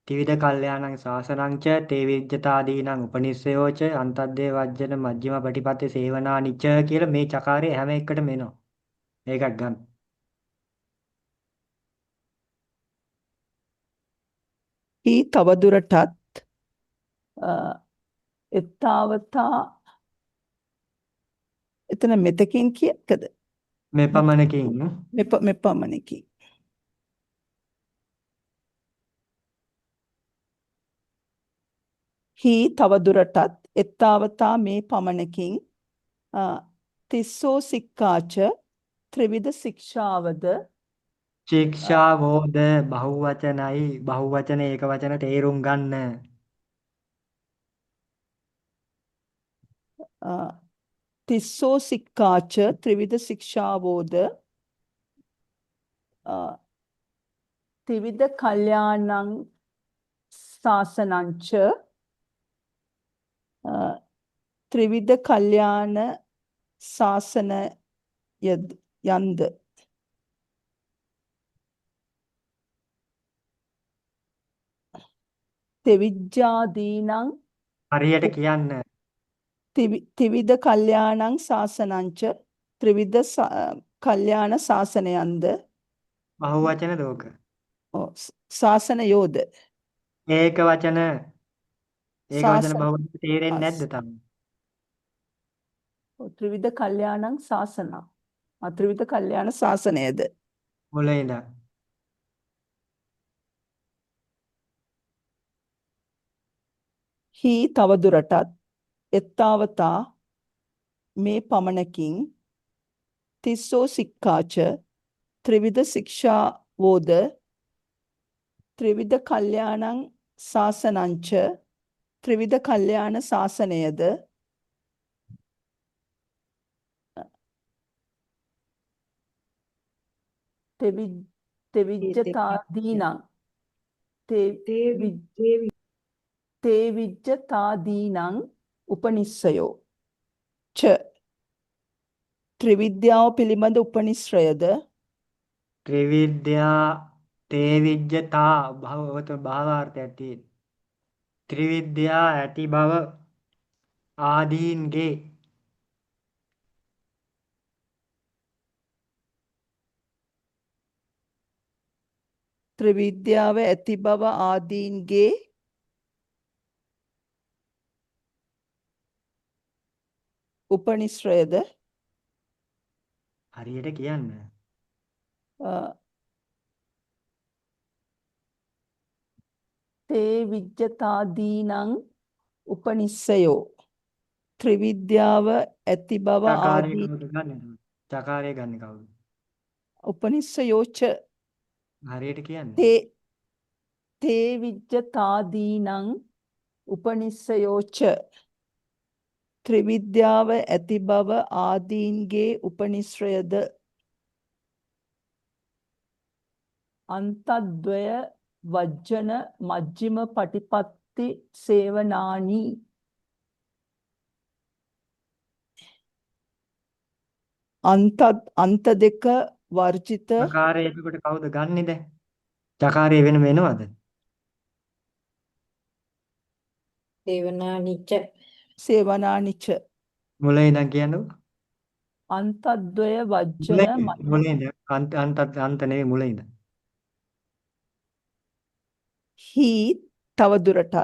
ත්‍රිවිධ කල්යාණං සාසනං ච තේ විජ්ජතාදීනං උපනිස්සයෝච අන්තද්දේ වජ්ජන මජ්ක්‍ධිම පටිපත්තේ සේවනානිච කියලා මේ චකාරය හැම එකටම එනවා. ඒකත් ගන්න. හි තවදුරටත් එත්තාවතා එතන මෙතකින් කියකද? මේ පමණකින් මෙපමණකින්. හි තවදුරටත් එත්තාවතා මේ පමණකින් තිස්සෝ සික්කාච ත්‍රිවිධ ශික්ෂාවද ශික්ෂාවෝද බහුවචන ඒක වචන තේරුම් ගන්න. තිස්සෝ සික්කාච ත්‍රිවිධ ශික්ෂාවෝද ත්‍රිවිධ කල්යාණං ශාසනංච ත්‍රිවිධ කල්යාණ ශාසන යන්ද තෙවිජ්ජාදීනං හරියට කියන්න. ත්‍රිවිධ කල්යාණං ශාසනංච ත්‍රිවිධ කල්යාණ ශාසනයන්ද බහුවචන දෝක. ශාසනයෝද ඒක වචන ශාසන බහුවචන තේරෙන්නේ නැද්ද තමයි? ත්‍රිවිධ කල්යාණං ශාසන ත්‍රිවිධ කල්යාණ ශාසනයද මුලින් ඉඳන්. හි තවදුරටත් එත්තාවතා මේ පමණකින් තිස්සෝ සික්කාච ත්‍රිවිධ ශික්ෂාවෝද ත්‍රිවිධ කල්යාණං ශාසනංච ත්‍රිවිධ කල්යාණ ශාසනයද තෙවිජ්ජතාදීනං තේවිජ්ජතාදීනං උපනිස්සයෝ ච ත්‍රිවිද්‍යාව පිළිබඳ උපනිශ්‍රයද ත්‍රිවිද්‍යා තේවිජ්ජතා භාවාර්ථයක් තියෙන. ත්‍රිවිද්‍යා ඇති බව ආදීන්ගේ ත්‍රිවිද්‍යාව ඇති බව ආදීන්ගේ උපනිශ්‍රයද හරියට කියන්න. තේවිජ්ජතාදීනං උපනිස්සයෝ ත්‍රිවිද්‍යාව ඇති බව චකාරය ආදී කවුද ගන්න? චකාරය ගන්න කවුද? උපනිස්සයෝච හරියට කියන්න. තේවිජ්ජතාදීනං උපනිස්සයෝච ත්‍රිවිද්‍යාව ඇති බව ආදීන්ගේ උපනිශ්‍රයද අන්තද්වය වජ්ජන මජ්ක්‍ධිම පටිපත්ති සේවනානි අන්ත දෙක වර්ජිත චකාරය එතකොට කවුද ගන්නෙද? චකාරය වෙනවද? සේවනානිච්ච සේවනානිච මුලින් ඉඳන් කියන්නකො. අන්තද්වය වජ්ජන මුලින් අන්ත නෙවෙයි මුලින් ඉඳන්. හි තවදුරටත්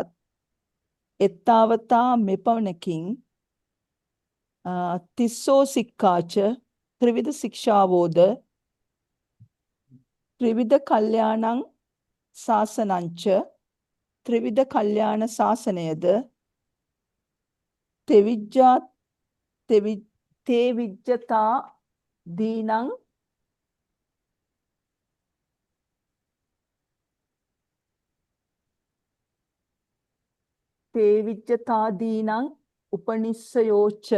එත්තාවතා මෙපමණකින් තිස්සෝ සික්කාච ත්‍රිවිධ ශික්ෂාවෝද ත්‍රිවිධ කල්යාණං ශාසනංච ත්‍රිවිධ කල්යාණ ශාසනයද තේවිජ්ජතා දීනං තේවිජ්ජතාදීනං උපනිස්සයෝච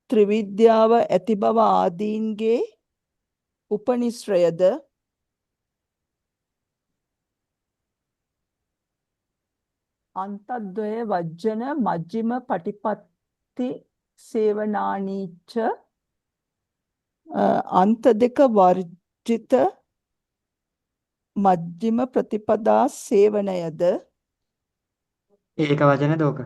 ත්‍රිවිද්‍යාව ඇති බව ආදීන්ගේ උපනිශ්‍රයද අන්තද්වය වජ්ජන මජ්ක්‍ධිම පටිපත්ති සේවනානීච අන්ත දෙක වර්ජිත මජ්ක්‍ධිම ප්‍රතිපදා සේවනයද ඒක වචනද ඕක?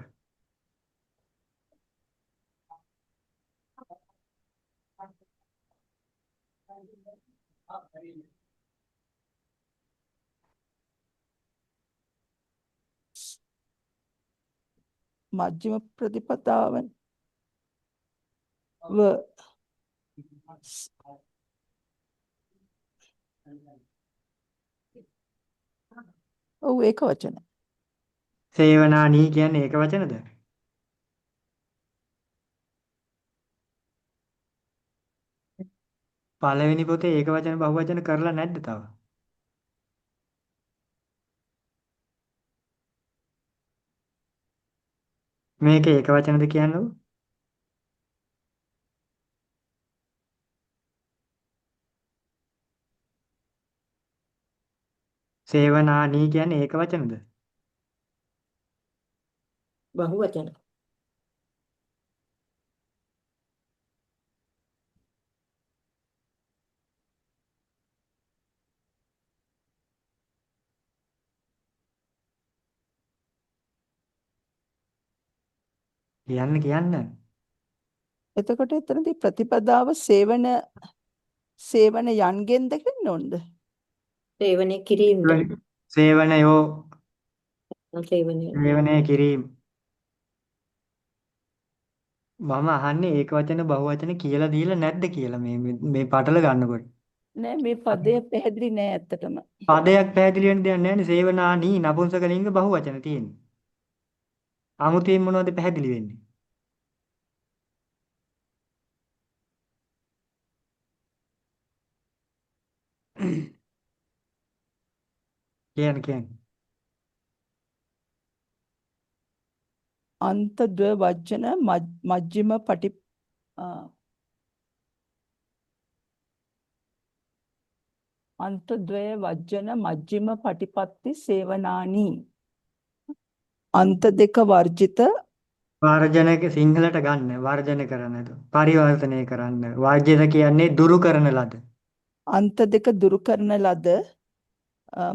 මජ්ක්‍ධිම ප්‍රතිපදාව ඔව් ඒක වචන. සේවනානී කියන්නේ ඒක වචනද? පළවෙනි පොතේ ඒක වචන බහුවචන කරලා නැද්ද තව? මේක ඒක වචනද කියන්නේ? සේවනානී කියන්නේ ඒක වචනද? බහුවචන. කියන්න. එතකොට එතනදී ප්‍රතිපදාව සේවන යන්ගෙන්ද ගන්න ඕනද? සේවනය කිරීමද? සේවනයෝ සේවනය. සේවනය කිරීම. මම අහන්නේ ඒක වචන බහුවචන කියලා දීලා නැද්ද කියලා මේ පටල ගන්නකොට. නෑ මේ පදය පැහැදිලි නෑ ඇත්තටම. පදයක් පැහැදිලි වෙන්න දෙයක් නැහැ නේ. සේවනානී නපුංසකලිංග බහුවචන තියෙන්නේ. 아무තෙන් මොනවද පැහැදිලි වෙන්නේ? කියන්න. අන්තද්වය වජ්ජන මජ්ක්‍ධිම පටි අන්තද්වය වජ්ජන මජ්ක්‍ධිම පටිපත්ති සේවනානි අන්ත දෙක වර්ජිත වර්ජනක සිංහලට ගන්න වර්ජන කරන පරිවර්තනය කරන්න. වර්ජිත කියන්නේ දුරු කරන ලද. අන්ත දෙක දුරු කරන ලද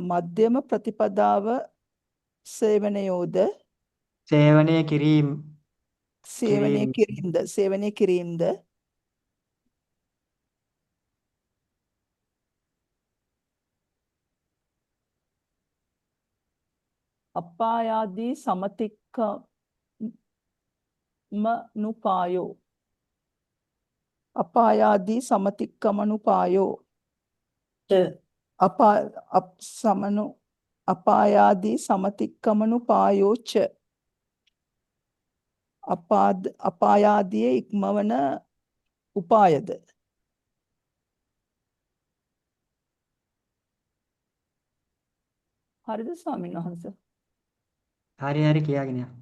මධ්‍යම ප්‍රතිපදාව සේවනයෝද සේවනය කිරීම සේවනය කිරීමද අපායාදී සමතික්කමනුපායෝ අපායාදී සමතික්කමනුපායෝ ච අපායාදිය ඉක්මවන උපායද හරිද ස්වාමීන් වහන්සේ? හරි කියාගෙන යන්න.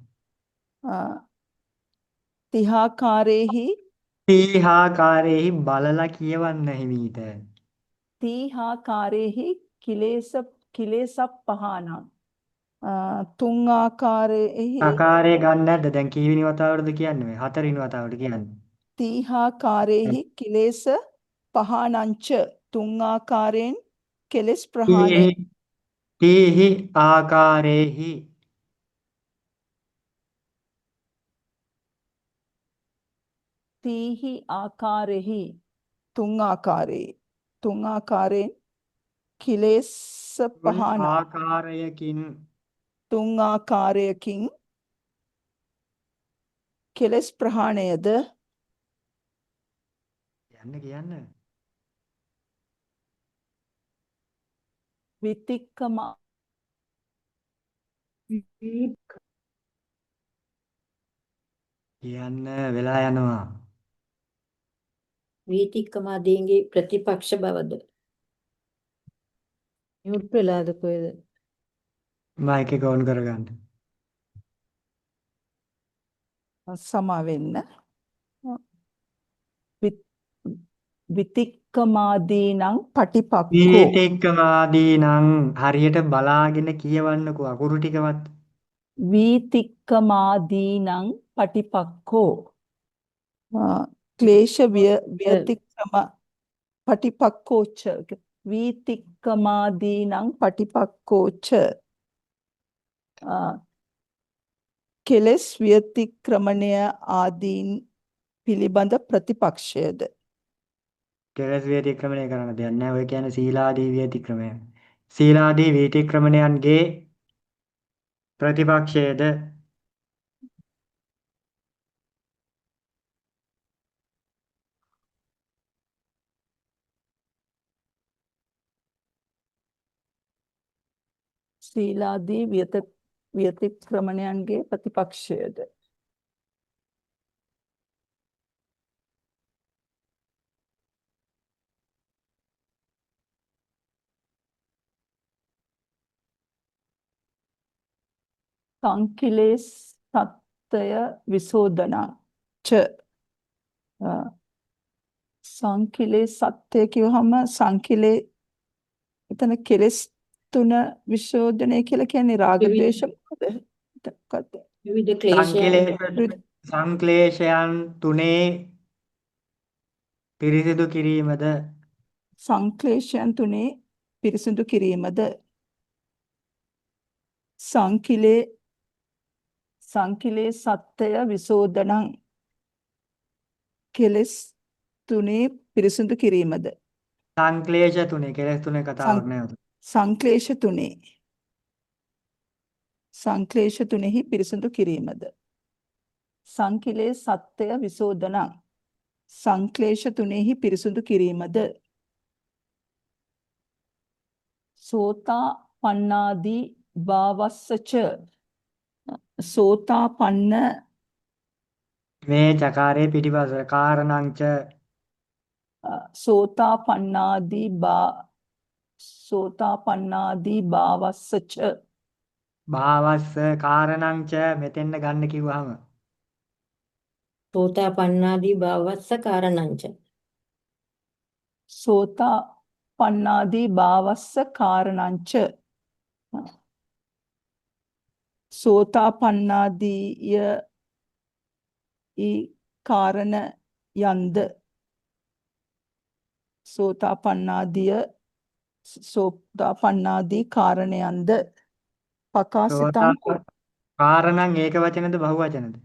තිහාකාරේහි තීහාකාරේහි බලලා කියවන්න හිමීට. තීහාකාරේහි කිලේසප්පහානං තුන් ආකාරයේහි ආකාරය ගන්න නැද්ද? දැන් කීවෙනි වතාවටද කියන්නේ මේ? හතරවෙනි වතාවට කියන්නේ. තීහාකාරේහි කිලේස පහානංච තුන් ආකාරයෙන් කෙලෙස් ප්‍රහාණය තීහි ආකාරේහි තීහි ආකාරෙහි තුන් ආකාරයෙන් කිලේස පහාන ආකාරයකින් තුන් ආකාරයකින් කෙලෙස් ප්‍රහාණයද කියන්න. විතික්කම කියන්න වෙලා යනවා. වීතික්කමාදීන්ගේ ප්‍රතිපක්ෂ බවද? මියුට් වෙලාද කොහෙද? මයික් එක ඔන් කරගන්න. සමා වෙන්න විතික්කමාදීනං පටිපක්ඛෝ වීතික්කමාදී නම් හරියට බලාගෙන කියවන්නකෝ අකුරු ටිකවත්. වීතික්කමාදීනං පටිපක්ඛෝ ක්ලේශ ව්‍යතික්‍රම පටිපක්ඛෝච වීතික්කමාදීනං පටිපක්ඛෝච කෙලෙස් ව්‍යතික්‍රමණය ආදීන් පිළිබඳ ප්‍රතිපක්ෂයද කෙලස් ව්‍යතික්‍රමණය කරන දෙයක් නැහැ. ඔය කියන්නේ සීලාදී ව්‍යතික්‍රමය. සීලාදී ව්‍යතික්‍රමණයන්ගේ ප්‍රතිපක්ෂයේද සීලාදී ව්‍යතික්‍රමණයන්ගේ ප්‍රතිපක්ෂයද සංකිලේස් සත්‍ය විසෝධන ච සංකිලේ සත්‍ය කියවහම සංකිලේ එතන කෙලස් තුන විශෝධනය කියලා කියන්නේ රාග ද්වේෂ මොකද? විවිධ ක්ලේශයන් සංක්ලේශයන් තුනේ පිරිසිදු කිරීමද සංක්ලේශයන් තුනේ පිරිසිදු කිරීමද සංකිලේ සත්‍ය විසෝධනං කෙලස් තුනේ පිරිසිදු කිරීමද සංක්ලේශ තුනේ කෙලස් තුනේ කතාවක් නෑ. සංක්ලේශ තුනෙහි පිරිසිදු කිරීමද සංකිලේ සත්‍ය විසෝධනං සංක්ලේශ තුනෙහි පිරිසිදු කිරීමද සෝතා පන්නාදී භාවස්සච සෝතා පන්න මේ චකාරයේ පිටිපස කාරණංච සෝතා පන්නාදී භාවස්සච භාවස්ස කාරණංච මෙතෙන්ද ගන්න කිව්වහම සෝතාපන්නාදී භාවස්ස කාරණංච සෝතා පන්නාදී භාවස්ස කාරණංච සෝතා පන්නාදීය කාරණ යන්ද සෝතා පන්නාදී කාරණයන්ද පකාසිතං කාරණං ඒක වචනද බහු වචනද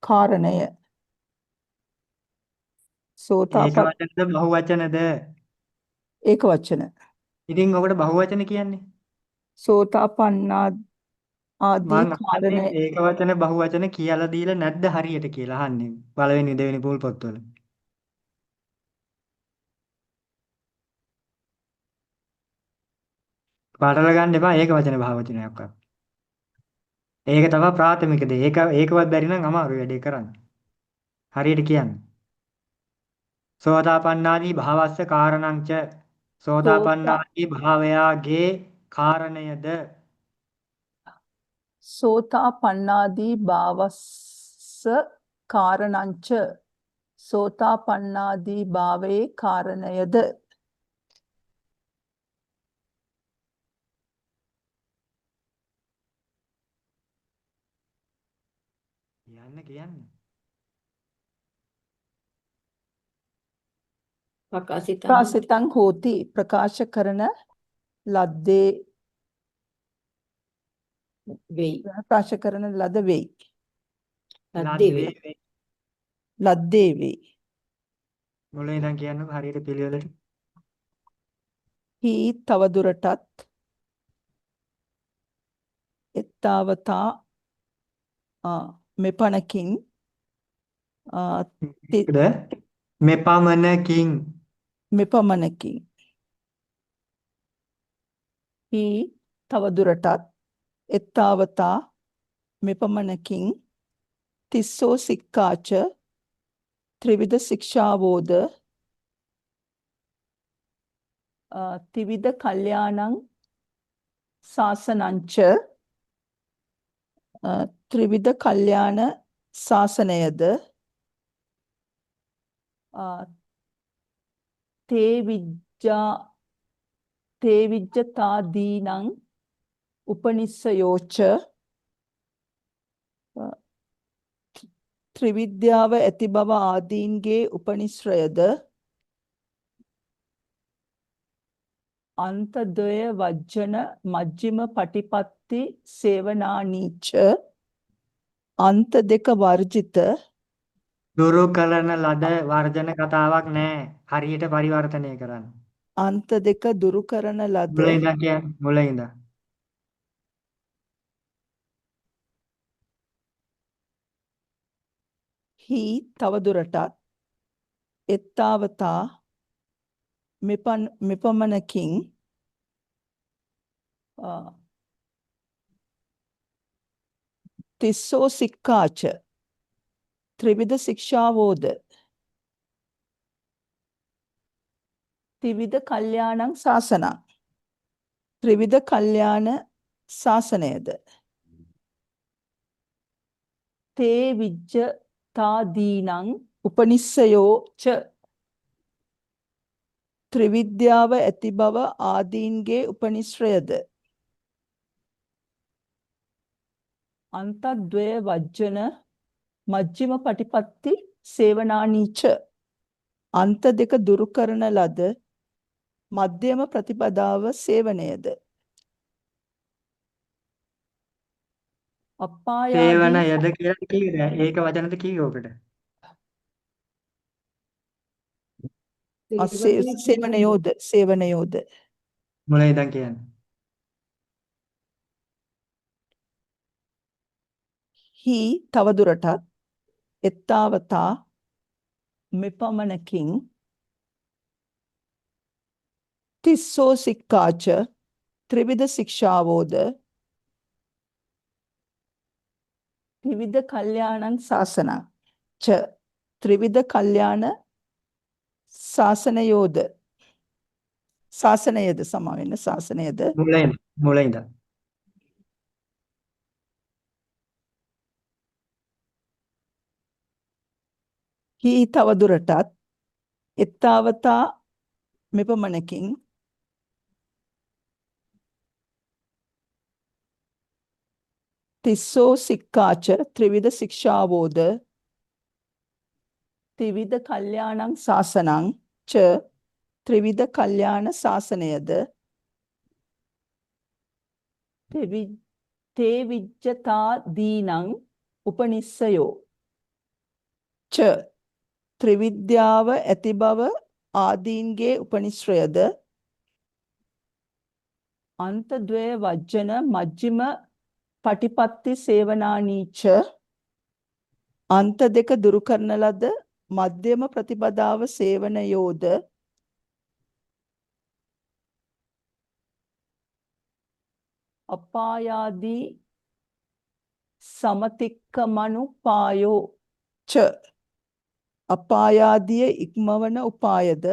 කාරණය සෝතා ඒක වචනද බහු වචනද ඒක වචන ඉතින් ඔකට බහු වචන කියන්නේ සෝතා පන්නාදී මං අහන්නේ ඒක වචන බහු වචන කියලා දීලා නැද්ද හරියට කියලා අහන්නේ පළවෙනි දෙවෙනි පොල් පොත්වල පාඩල ගන්න එපා ඒක වචන බහු වචනයක්වත් ඒක තමයි ප්‍රාථමික දේ ඒකවත් බැරි නම් අමාරු වැඩේ කරන්න හරියට කියන්න සෝතාපන්නාදී භාවස්ස කාරණංච සෝතාපන්නාදී භාවයාගේ කාරණයද සෝතා පන්නාදී භාවස්ස කාරණංච සෝතා පන්නාදී භාවයේ කාරණයද කියන්න ප්‍රකාශිතං හෝති ප්‍රකාශ කරන ලද්දේ වෙයි ප්‍රකාශ කරන ලද වෙයි ලද්දේ වෙයි ලද්දේ වෙයි මොළේ ඉඳන් කියන්නකො හරියට පිළිවෙලට හි තවදුරටත් එත්තාවතා මෙපණකින් මෙපමණකින් හි තවදුරටත් එත්තාවතා මෙපමණකින් තිස්සෝ සික්ඛාච ත්‍රිවිධ ශික්ෂාවෝද ත්‍රිවිධ කල්යාණං ශාසනංච ත්‍රිවිධ කල්යාණ ශාසනයද තේ විජ්ජතා දීනං උපනිස්සයෝච ත්‍රිවිද්‍යාව ඇති බව ආදීන්ගේ උපනිශ්‍රයද අන්තද්වය වජ්ජන මජ්ජිම පටිපත්ති සේවනානීච අන්ත දෙක වර්ජිත දුරු කරන ලද වර්ජන කතාවක් නෑ. හරියට පරිවර්තනය කරන්න. අන්ත දෙක දුරු කරන ලද මුල ඉඳන් කියන්නේ මුල ඉඳන්. හි තවදුරටත් එත්තාවතා මෙපමණකින් තිස්සෝ සික්ඛාච ත්‍රිවිධ ශික්ෂාවෝද ත්‍රිවිධ කල්යාණං ශාසනං ත්‍රිවිධ කල්යාණ ශාසනයද තේ විජ්ජතාදීනං උපනිස්සයෝ ච ත්‍රිවිද්‍යාව ඇති බව ආදීන්ගේ උපනිශ්‍රයද අන්තද්වය වජ්ජන මජ්ජිම පටිපත්ති සේවනානීච අන්ත දෙක දුරු කරන ලද මධ්‍යම ප්‍රතිපදාව සේවනයද සේවන අපායාදී යද කියලා කිව්වේ. ඒක වචනද කිව්වේ ඔකට. සේවනයෝද මුල ඉඳන් කියන්නේ. හි තවදුරටත් එත්තාවතා මෙපමණකින් තිස්සෝ සික්ඛාච ත්‍රිවිධ ශික්ෂාවෝද ත්‍රිවිධ කල්යාණං ශාසනං ච ත්‍රිවිධ කල්යාණ ශාසනයෝද ශාසනයද සමා වෙන්න ශාසනයද මුල ඉඳන්. හි තවදුරටත් එත්තාවතා මෙපමණකින් තිස්සෝ සික්ඛාච ත්‍රිවිධ ශික්ෂාවෝද ත්‍රිවිධ කල්යාණං ශාසනං ච ත්‍රිවිධ කල්යාණ ශාසනයද තේ විජ්ජතා දීනං උපනිස්සයෝ ච ත්‍රිවිද්‍යාව ඇති බව ආදීන්ගේ උපනිශ්‍රයද අන්තද්වය වජ්ජන මජ්ජිම පටිපත්ති සේවනානීච අන්ත දෙක දුරු කරන ලද මධ්‍යම ප්‍රතිපදාව සේවනයෝද අපායාදී සමතික්කමනුපායෝ ච අපායාදිය ඉක්මවන උපායද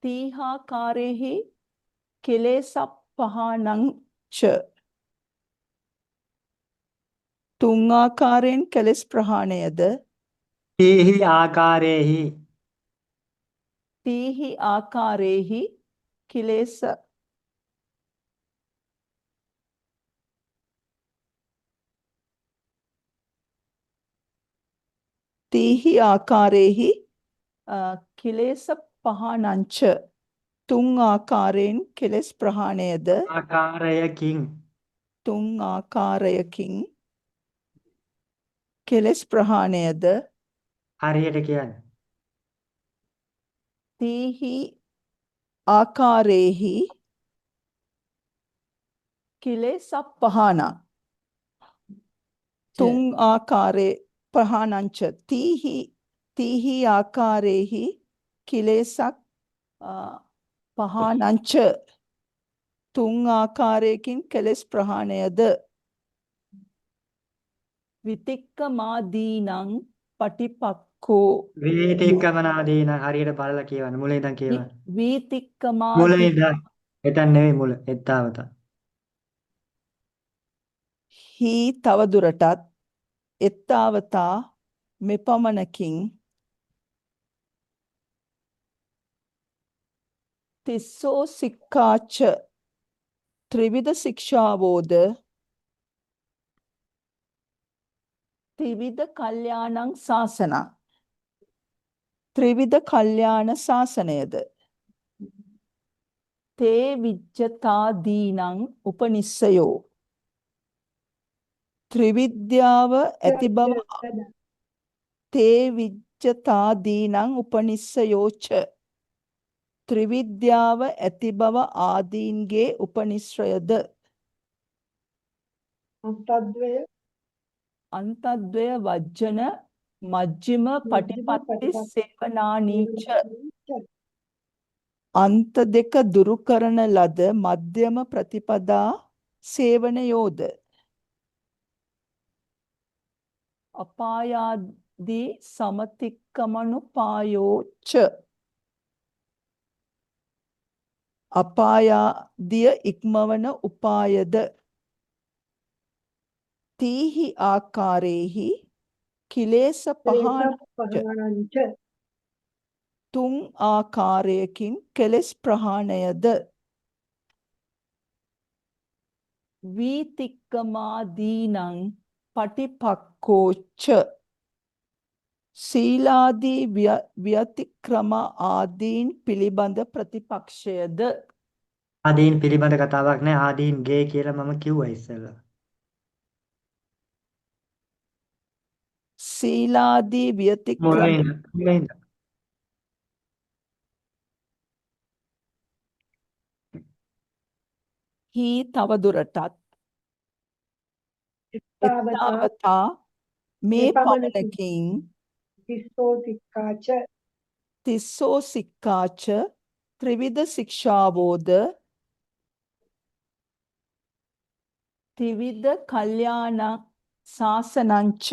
තීහාකාරේහි කෙලෙසප්පහානං ච තුන් ආකාරයෙන් කෙලෙස් ප්‍රහාණයද තීහි ආකාරයේහි තීහි ආකාරේහි කිලේස තීහි ආකාරේහි කිලේස පහනංච තුන් ආකාරයෙන් කෙලෙස් ප්‍රහාණයද ආකාරයකින් තුන් ආකාරයකින් කෙලෙස් ප්‍රහාණයද හරියට කියන්නේ. තීහි ආකාරේහි කිලේසප්පහාන තුන් ආකාරේ පහානංච තීහි ආකාරේහි කිලේසක් පහානංච තුන් ආකාරයකින් කෙලෙස් ප්‍රහාණයද විතික්කමාදීනං පටිපක්ඛෝ වේතික්කමනාදීන හරියට බලලා කියවන්න. මුල ඉඳන් කියවන්න. මුල වීතික්කමාදී ඉඳන්. එතන නෙවෙයි මුල. එත්තාවතා. හි තවදුරටත් එත්තාවතා මෙපමණකින් තිස්සෝ සික්ඛාච ත්‍රිවිධ ශික්ෂාවෝද ත්‍රිවිධ කල්යාණං ශාසනං ත්‍රිවිධ කල්යාණ ශාසනයද තේ විජ්ජතා දීනං උපනිස්සයෝ ත්‍රිවිද්‍යාව ඇති බව තේ විජ්ජතා දීනං උපනිස්සයෝච ත්‍රිවිද්‍යාව ඇති බව ආදීන්ගේ උපනිශ්‍රයද අන්තද්වය වජ්ජන මජ්ජිම පටිපත්ති සේවනානීච අන්ත දෙක දුරු කරන ලද මධ්‍යම ප්‍රතිපදා සේවනයෝද අපායාදී සමතික්කමනුපායෝච අපායාදිය ඉක්මවන උපායද තීහි ආකාරේහි කිලේශ පහානංච තුන් ආකාරයකින් කෙලෙස් ප්‍රහාණයද වීතික්කමාදීනං පටිපක්කෝච්ච සීලාදී ව්‍යතික්‍රම ආදීන් පිළිබඳ ප්‍රතිපක්ෂයද ආදීන් පිළිබඳ කතාවක් නෑ. ආදීන් ගේ කියලා මම කිව්වා ඉස්සෙල්ලා. සීලාදී ව්‍යතික්‍රම මුලින්ම හි තවදුරටත් එත්තාවතා මේ පමණකින් තිස්සෝ සික්ඛාච ත්‍රිවිධ ශික්ෂාවෝද ත්‍රිවිධ කල්යාණ ශාසනංච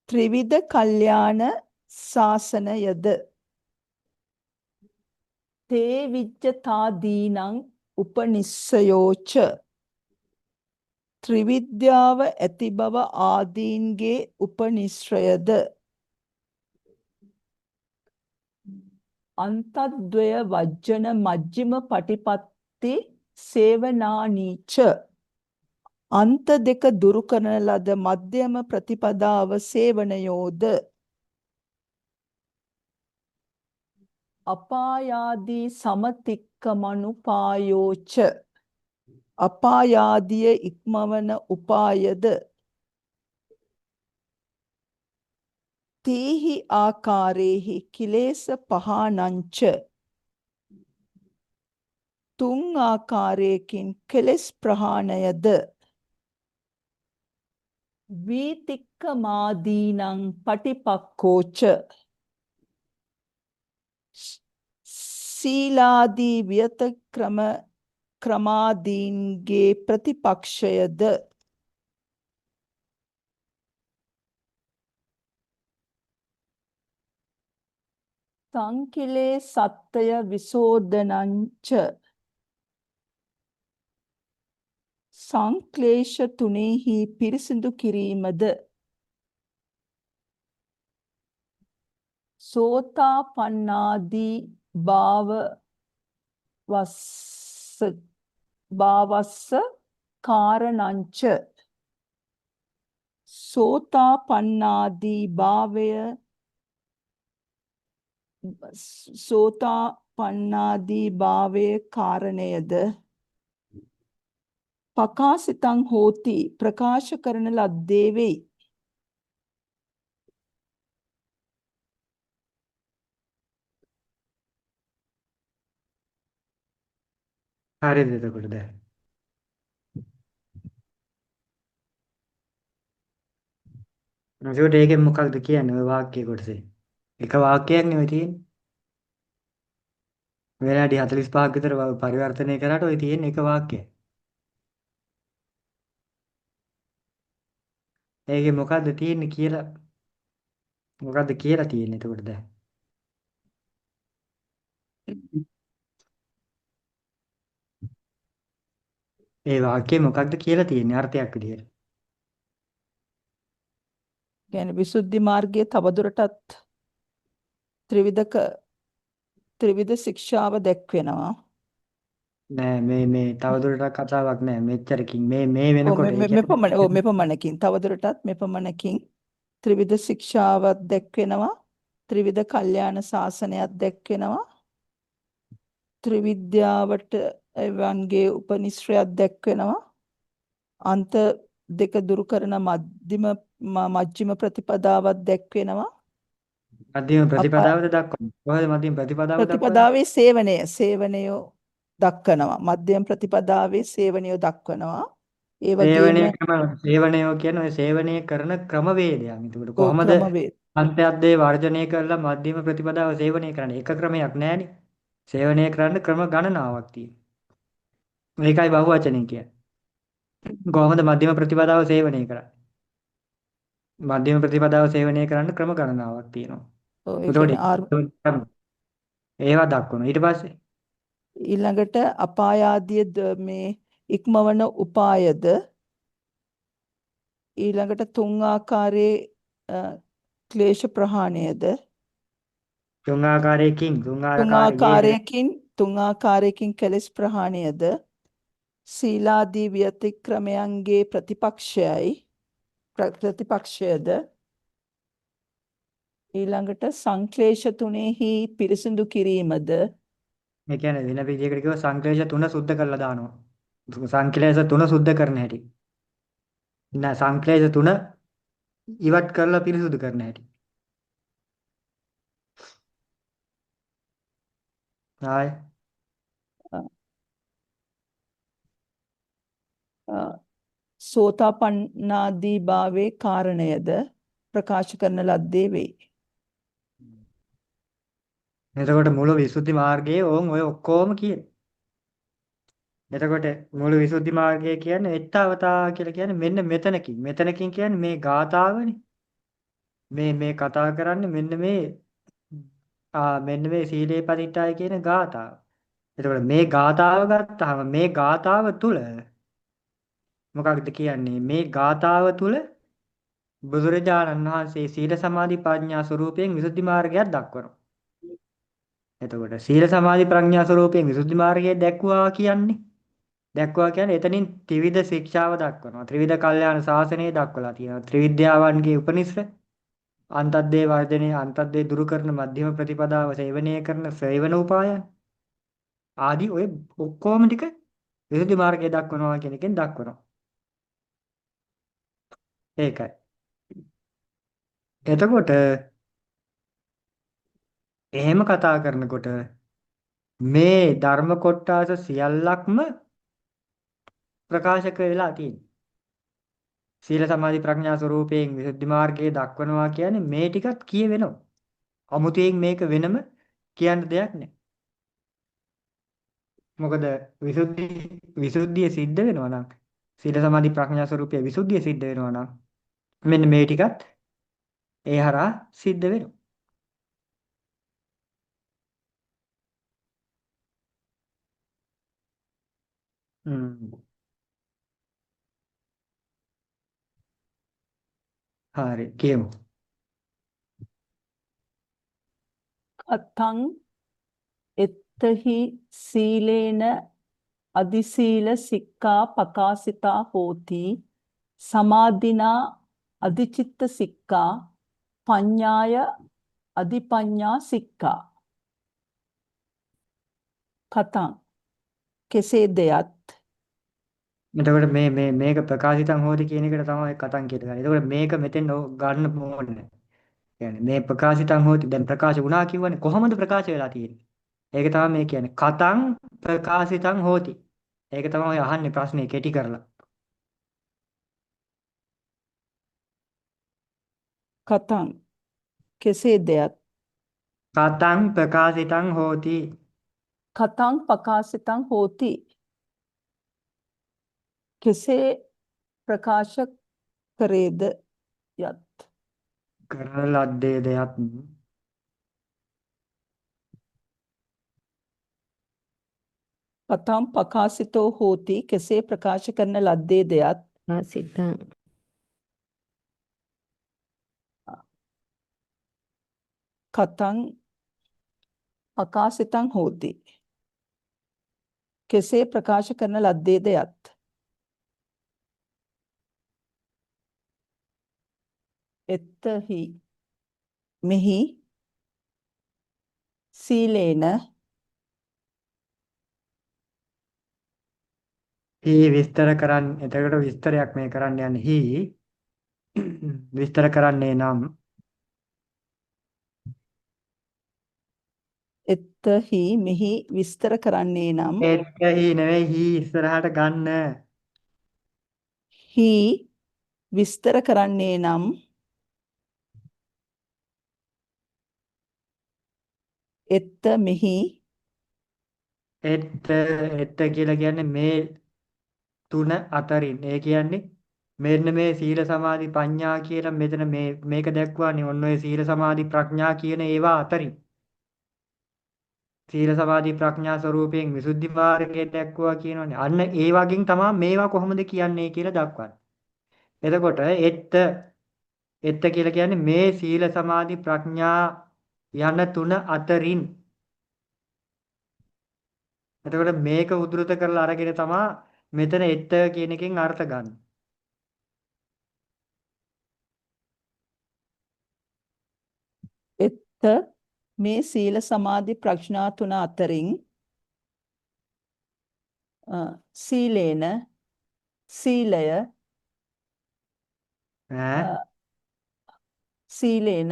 ත්‍රිවිධ කල්යාණ ශාසනයද තේ විජ්ජතා දීනං උපනිස්සයෝච ත්‍රිවිද්‍යාව ඇති බව ආදීන්ගේ උපනිශ්‍රයද අන්තද්වය වජ්ජන මජ්ජිම පටිපත්ති සේවනානීච අන්ත දෙක දුරු කරන ලද මධ්‍යම ප්‍රතිපදාව සේවනයෝද අපායාදී සමතික්කමනුපායෝච අපායාදිය ඉක්මවන උපායද තීහි ආකාරේහි කිලේශ පහානංච තුන් ආකාරයකින් කෙලෙස් ප්‍රහාණයද වීතික්කමාදීනං පටිපක්කෝච සීලාදී ක්‍රමාදීන්ගේ ප්‍රතිපක්ෂයද සංකිලේ සත්‍යය විසෝධනංච සංක්ලේශ තුනෙහි පිරිසිදු කිරීමද සෝතාපන්නාදී භාවස්ස කාරණංච සෝතාපන්නාදී භාවය කාරණයද පකාසිතං හෝති ප්‍රකාශ කරන ලද්දේ වෙයි. හරිද එතකොට දැන්? එතකොට ඒකෙන් මොකක්ද කියන්නේ ඔය වාක්‍ය කොටසේ? එක වාක්‍යයක් නෙවෙයි තියෙන්නේ. විනාඩි 45ක් විතර පරිවර්තනය කරාට ඔය තියෙන එක වාක්‍යයක්. ඒකේ මොකද්ද තියෙන්නේ කියලා තියෙන්නේ එතකොට දැන්? ඒ වාක්‍යේ මොකක්ද කියලා තියෙන්නේ අර්ථයක් විදියට? කියන්නේ විසුද්ධි මාර්ගයේ තවදුරටත් ත්‍රිවිධක ත්‍රිවිධ ශික්ෂාව දැක්වෙනවා. නෑ මේ තවදුරටත් කතාවක් නෑ මෙච්චරකින් මේ ඔව් වෙනකොට ඒ කියන්නේ මෙපමණකින් තවදුරටත් මෙපමණකින් ත්‍රිවිධ ශික්ෂාවක් දැක්වෙනවා. ත්‍රිවිධ කල්යාණ ශාසනයක් දැක්වෙනවා. ත්‍රිවිද්‍යාවට එවන්ගේ උපනිශ්‍රයක් දැක්වෙනවා. අන්ත දෙක දුරු කරන මජ්ක්‍ධිම ප්‍රතිපදාවක් දැක්වෙනවා. මධ්‍යම අප ප්‍රතිපදාවද දක්වන්නේ කොහොමද මධ්‍යම ප්‍රතිපදාව දක්වන්නේ ප්‍රතිපදාවේ සේවනය දක්වනවා. මධ්‍යම ප්‍රතිපදාවේ සේවනය දක්වනවා. ඒ වගේම සේවනය කියන්නේ ඔය සේවනය කරන ක්‍රමවේදයක්. ඒකට කොහොමද ක්‍රමවේද අන්තයද්දේ වර්ජනය කරලා මධ්‍යම ප්‍රතිපදාව සේවනය කරන්නේ? එක ක්‍රමයක් නෑනේ. සේවනය කරන්න ක්‍රම ගණනාවක් තියෙනවා. ඒකයි බහුවචනෙන් කියන්නේ. කොහොමද මධ්‍යම ප්‍රතිපදාව සේවනය කරන්නේ? මධ්‍යම ප්‍රතිපදාව සේවනය කරන්න ක්‍රම ගණනාවක් තියෙනවා. ඒ ඒතකොට ඒවා දක්වනවා. ඊට පස්සේ ඊළඟට අපායාදිය මේ ඉක්මවන උපායද ඊළඟට තුන් ආකාරයේ ක්ලේශ ප්‍රහාණයද තුන් ආකාරයකින් තුන් ආකාරයකින් කෙලෙස් ප්‍රහාණයද සීලාදී ව්‍යතික්‍රමයන්ගේ ප්‍රතිපක්ෂයද ඊළඟට සංක්ලේශ තුනෙහි පිරිසිදු කිරීමද ඒ කියන්නේ වෙන විදිහකට කිව්ව සංක්ලේශ තුන සුද්ධ කරලා දානවා. සංක්ලේශ තුන සුද්ධ කරන හැටි. නෑ සංක්ලේශ තුන ඉවත් කරලා පිරිසුදු කරන හැටි. ආයි සෝතාපන්නාදී භාවේ කාරණයද ප්‍රකාශ කරන ලද්දේ වෙයි. එතකොට මුළු විසුද්ධි මාර්ගයේ ඕන් ඔය ඔක්කොම කියන. එතකොට මුළු විසුද්ධි මාර්ගය කියන්නේ එත්තවතා කියලා කියන්නේ මෙන්න මෙතනකින්. මෙතනකින් කියන්නේ මේ ගාථාවනේ. මේ කතා කරන්නේ මෙන්න මේ සීලේ පරිත්‍යාගය කියන ගාථාව. එතකොට මේ ගාථාව ගත්තාම මේ ගාථාව තුල මොකක්ද කියන්නේ? මේ ගාථාව තුල බුදුරජාණන් වහන්සේ සීල සමාධි ප්‍රඥා ස්වરૂපයෙන් විසුද්ධි මාර්ගයක් දක්වනවා. එතකොට සීල සමාධි ප්‍රඥා ස්වરૂපයෙන් විසුද්ධි මාර්ගය දැක්වා කියන්නේ එතනින් ත්‍රිවිධ ශික්ෂාව දක්වනවා. ත්‍රිවිධ කල්යාණ ශාසනය දක්වලා තියෙනවා. ත්‍රිවිද්‍යාවන්ගේ උපනිශ්‍ර අන්තද්දේ වර්ධනය අන්තද්දේ දුරු කරන මධ්‍යම ප්‍රතිපදාව සේවනය කරන සේවන උපායන් ආදී ඔය ඔක්කොම ටික විසුද්ධි මාර්ගය දක්වනවා කියන එකෙන් දක්වනවා. ඒකයි. එතකොට එහෙම කතා කරනකොට මේ ධර්ම කොටස සියල්ලක්ම ප්‍රකාශක වෙලා තියෙනවා. සීල සමාධි ප්‍රඥා ස්වરૂපයෙන් විසුද්ධි මාර්ගයේ දක්වනවා කියන්නේ මේ ටිකත් කියවෙනවා. අමුතුවෙන් මේක වෙනම කියන්න දෙයක් නැහැ. මොකද විසුද්ධිය සිද්ධ වෙනවා නම් සීල සමාධි ප්‍රඥා ස්වરૂපයේ විසුද්ධිය සිද්ධ වෙනවා නම් මෙන්න මේ ටිකත් ඒ හරහා සිද්ධ වෙනවා. හරි කියමු. අතං එත්තහි සීලේන අදිසීල සික්ඛා පකාසිතා හෝති සමාධිනා අදිචිත්ත සික්ඛා පඤ්ඤාය අදිපඤ්ඤා සික්ඛා කතං කෙසේ දෙයත් එතකොට මේක ප්‍රකාශිතං හෝති කියන එකට තමයි කතං කියලා ගන්න. එතකොට මේක මෙතෙන් ගන්න ඕනේ. කියන්නේ මේ ප්‍රකාශිතං හෝති දැන් ප්‍රකාශ වුණා කියවනේ කොහොමද ප්‍රකාශ වෙලා තියෙන්නේ? ඒක තමයි මේ කියන්නේ කතං ප්‍රකාශිතං හෝති. ඒක තමයි අහන්නේ ප්‍රශ්නේ කෙටි කරලා. කතං කෙසේ දෙයත් කතං ප්‍රකාශිතං හෝති. කතං පකාසිතං හෝති කෙසේ ප්‍රකාශ කරේද යත් කරන ලද්දේ දෙයක් කතං පකාසිතෝ හෝති කෙසේ ප්‍රකාශ කරන ලද්දේ දෙයත් සිතං කතං පකාසිතං හෝති. කෙසේ ප්‍රකාශ කරන ලද්දේද යත්. එත්තහි මෙහි සීලේන විස්තර කරන්න එතකොට විස්තරයක් මේ කරන්න යන්නේ විස්තර කරන්නේ නම් එත්තහි මෙහි විස්තර කරන්නේ නම් එත්හි නෙවෙයි ඉස්සරහට ගන්න හි විස්තර කරන්නේ නම් එත්ත මෙහි එත්ත කියලා කියන්නේ මේ තුන අතරින් ඒ කියන්නේ මෙන්න මේ සීල සමාධි ප්‍රඥා කියලා මෙතන මේක දැක්වානේ ඔන්න ඔය සීල සමාධි ප්‍රඥා කියන ඒවා අතරින් සීල සමාධි ප්‍රඥා ස්වરૂපයෙන් විසුද්ධි මාර්ගය දැක්වා කියනෝනේ අන්න ඒ වගේන් තමයි මේවා කොහොමද කියන්නේ කියලා දක්වන්නේ. එතකොට එත්ත කියලා කියන්නේ මේ සීල සමාධි ප්‍රඥා යන තුන අතරින්. එතකොට මේක උද්දෘත කරලා අරගෙන තමයි මෙතන එත්ත කියන එකෙන් අර්ථ ගන්න. එත්ත මේ සීල සමාධි ප්‍රඥා තුන අතරින් සීලේන සීලය ඈ සීලේන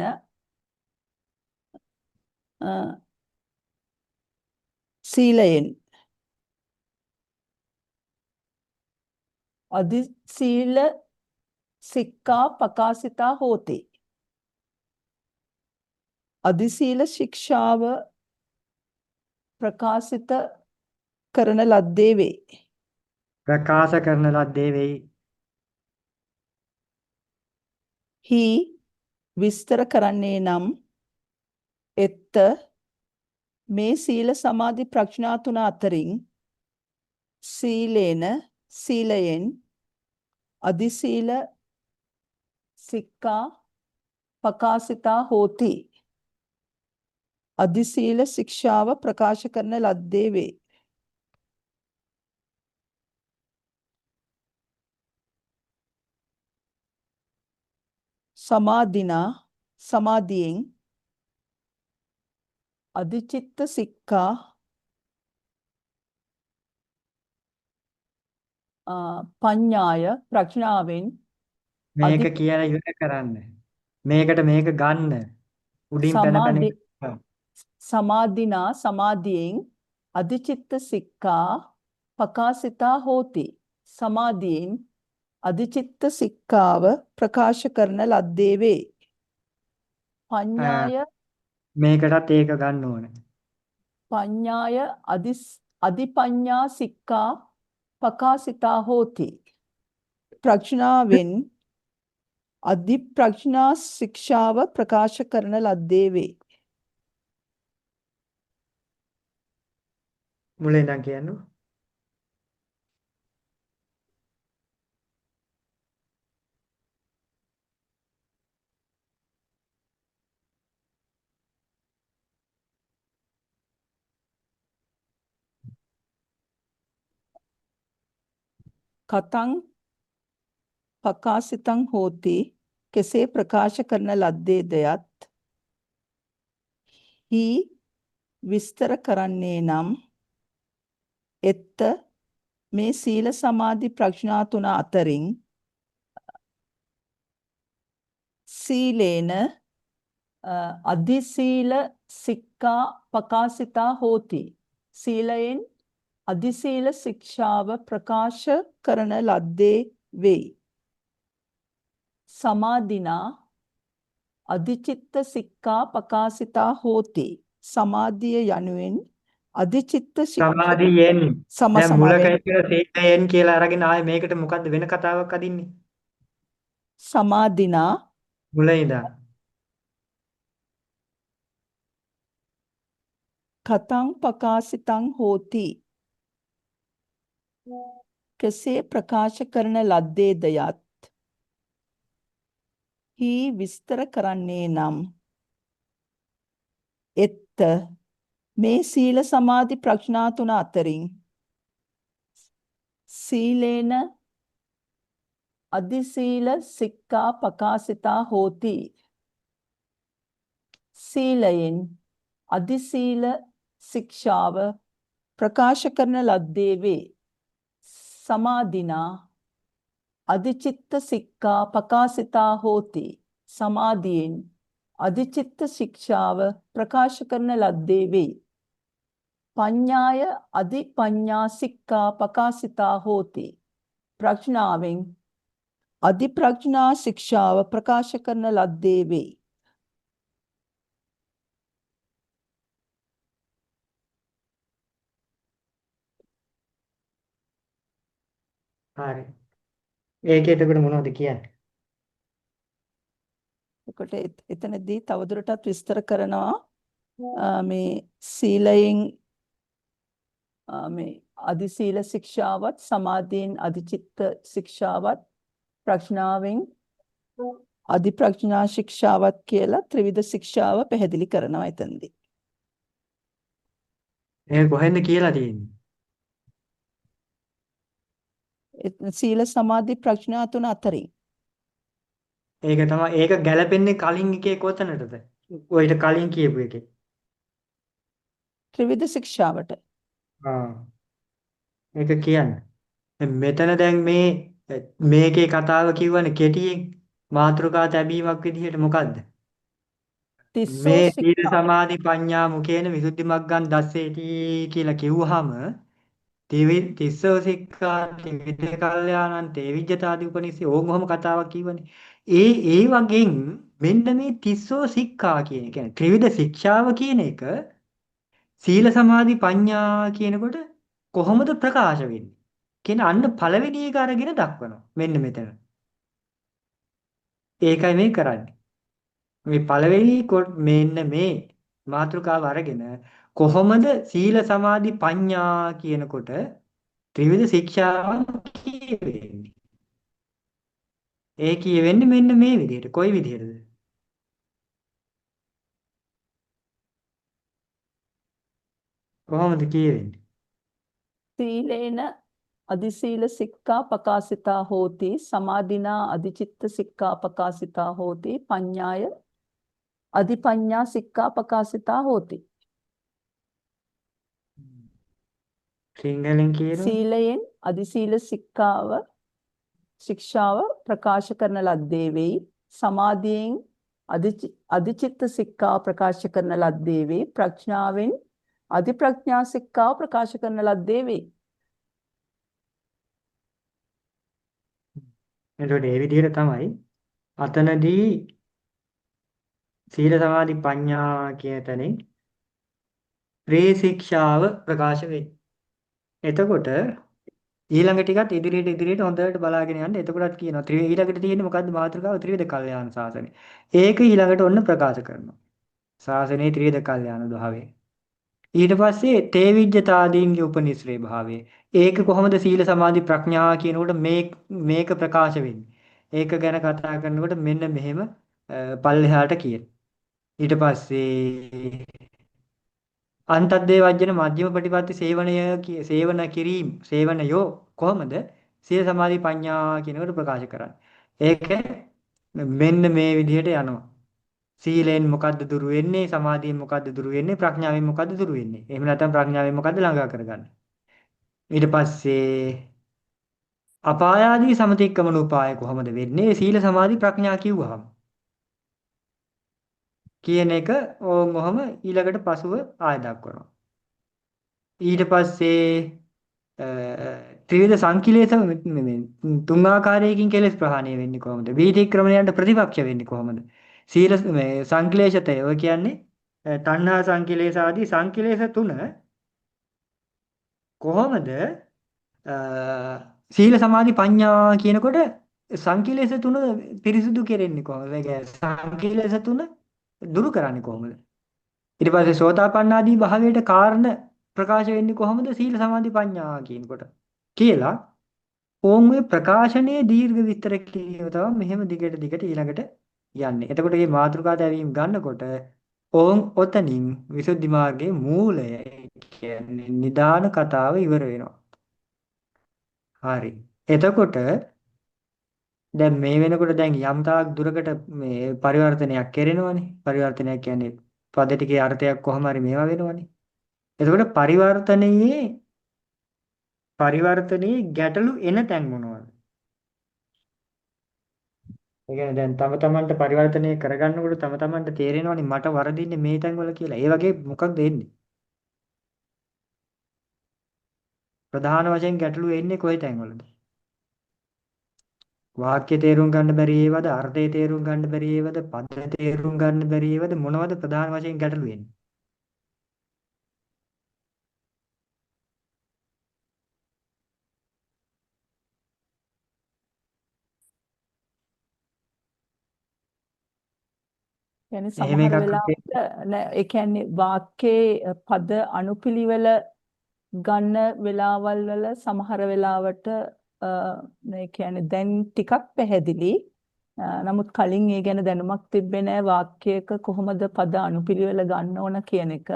සීලයෙන් අදි සීල සික්ඛා පකාසිතා හෝති. අදි සීල ශික්ෂාව ප්‍රකාශිත කරන ලද්දේ වේ. ප්‍රකාශ කරන ලද්දේ වෙයි. හි විස්තර කරන්නේ නම් එත්ත මේ සීල සමාධි ප්‍රඥා තුන අතරින් සීලේන සීලයෙන් අදි සීල සික්ඛා පකාසිතා හෝති. අදි සීල ශික්ෂාව ප්‍රකාශ කරන ලද්දේ වේ. සමාධිනා සමාධියෙන් අධිචිත්ත සික්ඛා පඤ්ඤාය ප්‍රඥාවෙන් මේක කියලා ඉවර කරන්න. මේකට මේක ගන්න. උඩින් පැන පැන සමාධිනා සමාධියෙන් අධිචිත්ත සික්ඛා පකාසිතා හෝති. සමාධියෙන් අධිචිත්ත සික්ඛාව ප්‍රකාශ කරන ලද්දේ වේ. පඤ්ඤාය මේකටත් ඒක ගන්න ඕනේ. පඤ්ඤාය අධිපඤ්ඤා සික්ඛා පකාසිතා හෝති. ප්‍රඥාවෙන් අධි ප්‍රඥා ශික්ෂාව ප්‍රකාශ කරන ලද්දේ වේ. මුලින් නම් කියන්නු. කතං පකාසිතං හෝති කෙසේ ප්‍රකාශ කරන ලද්දේද යත් හි විස්තර කරන්නේ නම් එත්ත මේ සීල සමාධි ප්‍රඥා තුන අතරින් සීලේන අධි සීල සික්ඛා පකාසිතා හෝති. සීලයෙන් අධි සීල ශික්ෂාව ප්‍රකාශ කරන ලද්දේ වෙයි. සමාධිනා අධිචිත්ත සික්ඛා පකාසිතා හෝති. සමාධිය යනුවෙන් අධිචිත්ත සමාධියෙන් දැන් මුලක සමාවෙන් ඉතල සීලයෙන් කියලා අරගෙන ආයේ මේකට මොකද්ද වෙන කතාවක් අදින්නේ? සමාධිනා මුල ඉඳන්. කතං පකාසිතං හෝති කෙසේ ප්‍රකාශ කරන ලද්දේද යත් හි විස්තර කරන්නේ නම් එත්ත මේ සීල සමාධි ප්‍රඥා තුන අතරින් සීලේන අධි සීල සික්ඛා පකාසිතා හෝති. සීලයෙන් අධි සීල ශික්ෂාව ප්‍රකාශ කරන ලද්දේ වේ. සමාධිනා අධිචිත්ත සික්ඛා පකාසිතා හෝති. සමාධියෙන් අධිචිත්ත ශික්ෂාව ප්‍රකාශ කරන ලද්දේ වේ. පඤ්ඤාය අධිපඤ්ඤා සික්ඛා පකාසිතා හෝති. ප්‍රඥාවෙන් අධිප්‍රඥා ශික්ෂාව ප්‍රකාශ කරන ලද්දේ වේ. හරි. ඒකේ එතකොට මොනවද කියන්නේ? එතකොට එතනදී තවදුරටත් විස්තර කරනවා මේ සීලයෙන් මේ අධි සීල ශික්ෂාවත් සමාධියෙන් අධිචිත්ත ශික්ෂාවත් ප්‍රඥාවෙන් අධි ප්‍රඥා ශික්ෂාවත් කියලා ත්‍රිවිධ ශික්ෂාව පැහැදිලි කරනවා එතනදී. ඒක කොහෙන්ද කියලා තියෙන්නේ? සීල සමාධි ප්‍රඥා තුන අතරින් ඒක තමයි ඒක ගැලපෙන්නේ කලින් එකේ කොතනටද? ඔයිට කලින් කියපු එකේ. ත්‍රිවිධ ශික්ෂාවට. ඒක කියන්නේ. මෙතන දැන් මේකේ කතාව කියවනේ කෙටියෙන් මාතෘකා තැබීමක් විදිහට මොකද්ද? තිස්සෝ මේ සීල ශික්ෂා සමාධි ප්‍රඥා මුකේන විසුද්ධි මග්ගං දස්සේටි කියලා කිව්වහම තිස්සෝ සික්ඛා ත්‍රිවිධ කල්යාණං තේවිජ්ජතාදි උපනිෂේ ඕගොම කතාවක් කියවනේ. ඒ වගේන් මෙන්න මේ තිස්සෝ සික්ඛා කියන එක කියන්නේ ත්‍රිවිධ ශික්ෂාව කියන එක සීල සමාධි ප්‍රඥා කියනකොට කොහොමද ප්‍රකාශ වෙන්නේ කියන අන්න පළවෙනි එක අරගෙන දක්වනවා මෙන්න මෙතන. ඒකයි මේ කරන්නේ. මේ පළවෙනි මෙන්න මේ මාතෘකාව අරගෙන කොහොමද සීල සමාධි ප්‍රඥා කියනකොට ත්‍රිවිධ ශික්ෂාවන් කියවෙන්නේ. ඒ කියවෙන්නේ මෙන්න මේ විදිහට. කොයි විදිහටද? කොහොමද කියවෙන්නේ? සීලේන අධි සීල සික්ඛා පකාසිතා හෝති. සමාධිනා අධිචිත්ත සික්ඛා පකාසිතා හෝති. පඤ්ඤාය අධිපඤ්ඤා සික්ඛා පකාසිතා හෝති. සිංහලෙන් කියනවා. සීලයෙන් අධි සීල ශික්ෂාව ප්‍රකාශ කරන ලද්දේ වෙයි. සමාධියෙන් අධිචිත්ත සික්ඛා ප්‍රකාශ කරන ලද්දේ වෙයි. ප්‍රඥාවෙන් අධි ප්‍රඥා සික්ඛාව ප්‍රකාශ කරන ලද්දේ වෙයි. එතකොට මේ විදිහට තමයි අතනදී සීල සමාධි ප්‍රඥා කියන තැනින් ත්‍රි ශික්ෂාව ප්‍රකාශ වෙයි. එතකොට ඊළඟ ටිකත් ඉදිරියට හොඳට බලාගෙන යන්න. එතකොටත් කියනවා ඊළඟට තියෙන්නේ මොකද්ද මාතෘකාව? ත්‍රිවිධ කල්යාණ සාසනය. ඒක ඊළඟට ඔන්න ප්‍රකාශ කරනවා. සාසනයේ ත්‍රිවිධ කල්යාණ භාවය. ඊට පස්සේ තේවිජ්ජතාදීන්ගේ උපනිශ්‍රේ භාවය. ඒක කොහොමද සීල සමාධි ප්‍රඥා කියනකොට මේක ප්‍රකාශ වෙන්නේ. ඒක ගැන කතා කරනකොට මෙන්න මෙහෙම පල්ලෙහාට කියන. ඊට පස්සේ අන්තද්දේ වජ්ජන මධ්‍යම ප්‍රතිපatti සේවන කිරීම සේවනයෝ කොහොමද සීල සමාධි ප්‍රඥා කියනකොට ප්‍රකාශ කරන්නේ. ඒක මෙන්න මේ විදිහට යනවා. සීලෙන් මොකද්ද දුරු වෙන්නේ? සමාධියෙන් මොකද්ද දුරු වෙන්නේ? ප්‍රඥාවෙන් මොකද්ද දුරු වෙන්නේ? එහෙම නැත්නම් ප්‍රඥාවෙන් මොකද්ද ළඟා කරගන්නේ? ඊට පස්සේ අපායාදී සමතික්කමන උපාය කොහොමද වෙන්නේ? සීල සමාධි ප්‍රඥා කිව්වහම කියන එක ඔහොම ඊළඟට පසුව ආය දක්වනවා. ඊට පස්සේ ත්‍රිවිධ සංකිලේශ තුන් ආකාරයකින් කෙලෙස් ප්‍රහාණය වෙන්නේ කොහොමද? වීතික්‍රමණයන්ට ප්‍රතිපක්ෂ වෙන්නේ කොහොමද? සීල සංකිලේශතය ඔය කියන්නේ තණ්හා සංකිලේශ ආදී සංකිලේශ තුන කොහොමද සීල සමාධි ප්‍රඥා කියනකොට සංකිලේශ තුන පිරිසුදු කෙරෙන්නේ කොහොමද? සංකිලේශ තුන දුරු කරන්නේ කොහොමද? ඊට පස්සේ සෝතාපන්න ආදී භාවයට කාරණ ප්‍රකාශ වෙන්නේ කොහොමද? සීල සමාධි ප්‍රඥා කියනකොට කියලා ඕම් මේ ප්‍රකාශනයේ දීර්ඝ විස්තර කිරීම තමයි මෙහෙම දිගට ඊළඟට යන්නේ. එතකොට මේ මාතෘකා දැවීම ගන්නකොට ඕන් ඔතනින් විසුද්ධි මාර්ගයේ මූලය ඒ කියන්නේ නිදාන කතාව ඉවර වෙනවා. හරි. එතකොට දැන් මේ වෙනකොට දැන් යම් තාක් දුරකට මේ පරිවර්තනයක් කෙරෙනවනේ. පරිවර්තනයක් කියන්නේ පද ටිකේ අර්ථයක් කොහොම හරි මේවා වෙනවනේ. එතකොට පරිවර්තනයේ ගැටලු එන තැන් මොනවද? ඒ කියන්නේ දැන් තම තමන්ට පරිවර්තනය කරගන්නකොට තම තමන්ට තේරෙනවනේ මට වරදින්නේ මේ තැන්වල කියලා. ඒ වගේ මොකක්ද එන්නේ? ප්‍රධාන වශයෙන් ගැටලු එන්නේ කොයි තැන්වලද? වාක්‍ය තේරුම් ගන්න බැරි ඒවද, අර්ථය තේරුම් ගන්න බැරි ඒවද, පද තේරුම් ගන්න බැරි ඒවද මොනවද ප්‍රධාන වශයෙන් ගැටලු එන්නේ? يعني එහෙම සමහර එකක් වෙලාවට නෑ ඒ කියන්නේ වාක්‍යයේ පද අනුපිළිවෙල ගන්න වෙලාවල් වල සමහර වෙලාවට ඒ කියන්නේ දැන් ටිකක් පැහැදිලි. නමුත් කලින් ඒ ගැන දැනුමක් තිබ්බේ නෑ වාක්‍යයක කොහොමද පද අනුපිළිවෙල ගන්න ඕන කියන එක.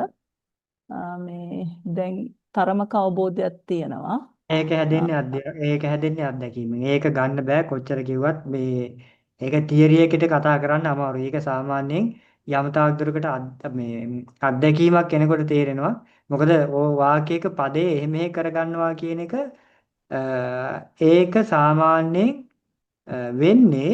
මේ දැන් තරමක අවබෝධයක් තියෙනවා. ඒක හැදෙන්නේ අත්දැකීමෙන්. ඒක ගන්න බෑ කොච්චර කිව්වත් මේ ඒක තියරි එකට කතා කරන්න අමාරුයි. ඒක සාමාන්‍යයෙන් යම් තාක් දුරකට මේ අත්දැකීමක් කෙනෙකුට තේරෙනවා. මොකද ඕ වාක්‍යයක පදේ එහෙ මෙහෙ කරගන්නවා කියන එක ඒක සාමාන්‍යයෙන් වෙන්නේ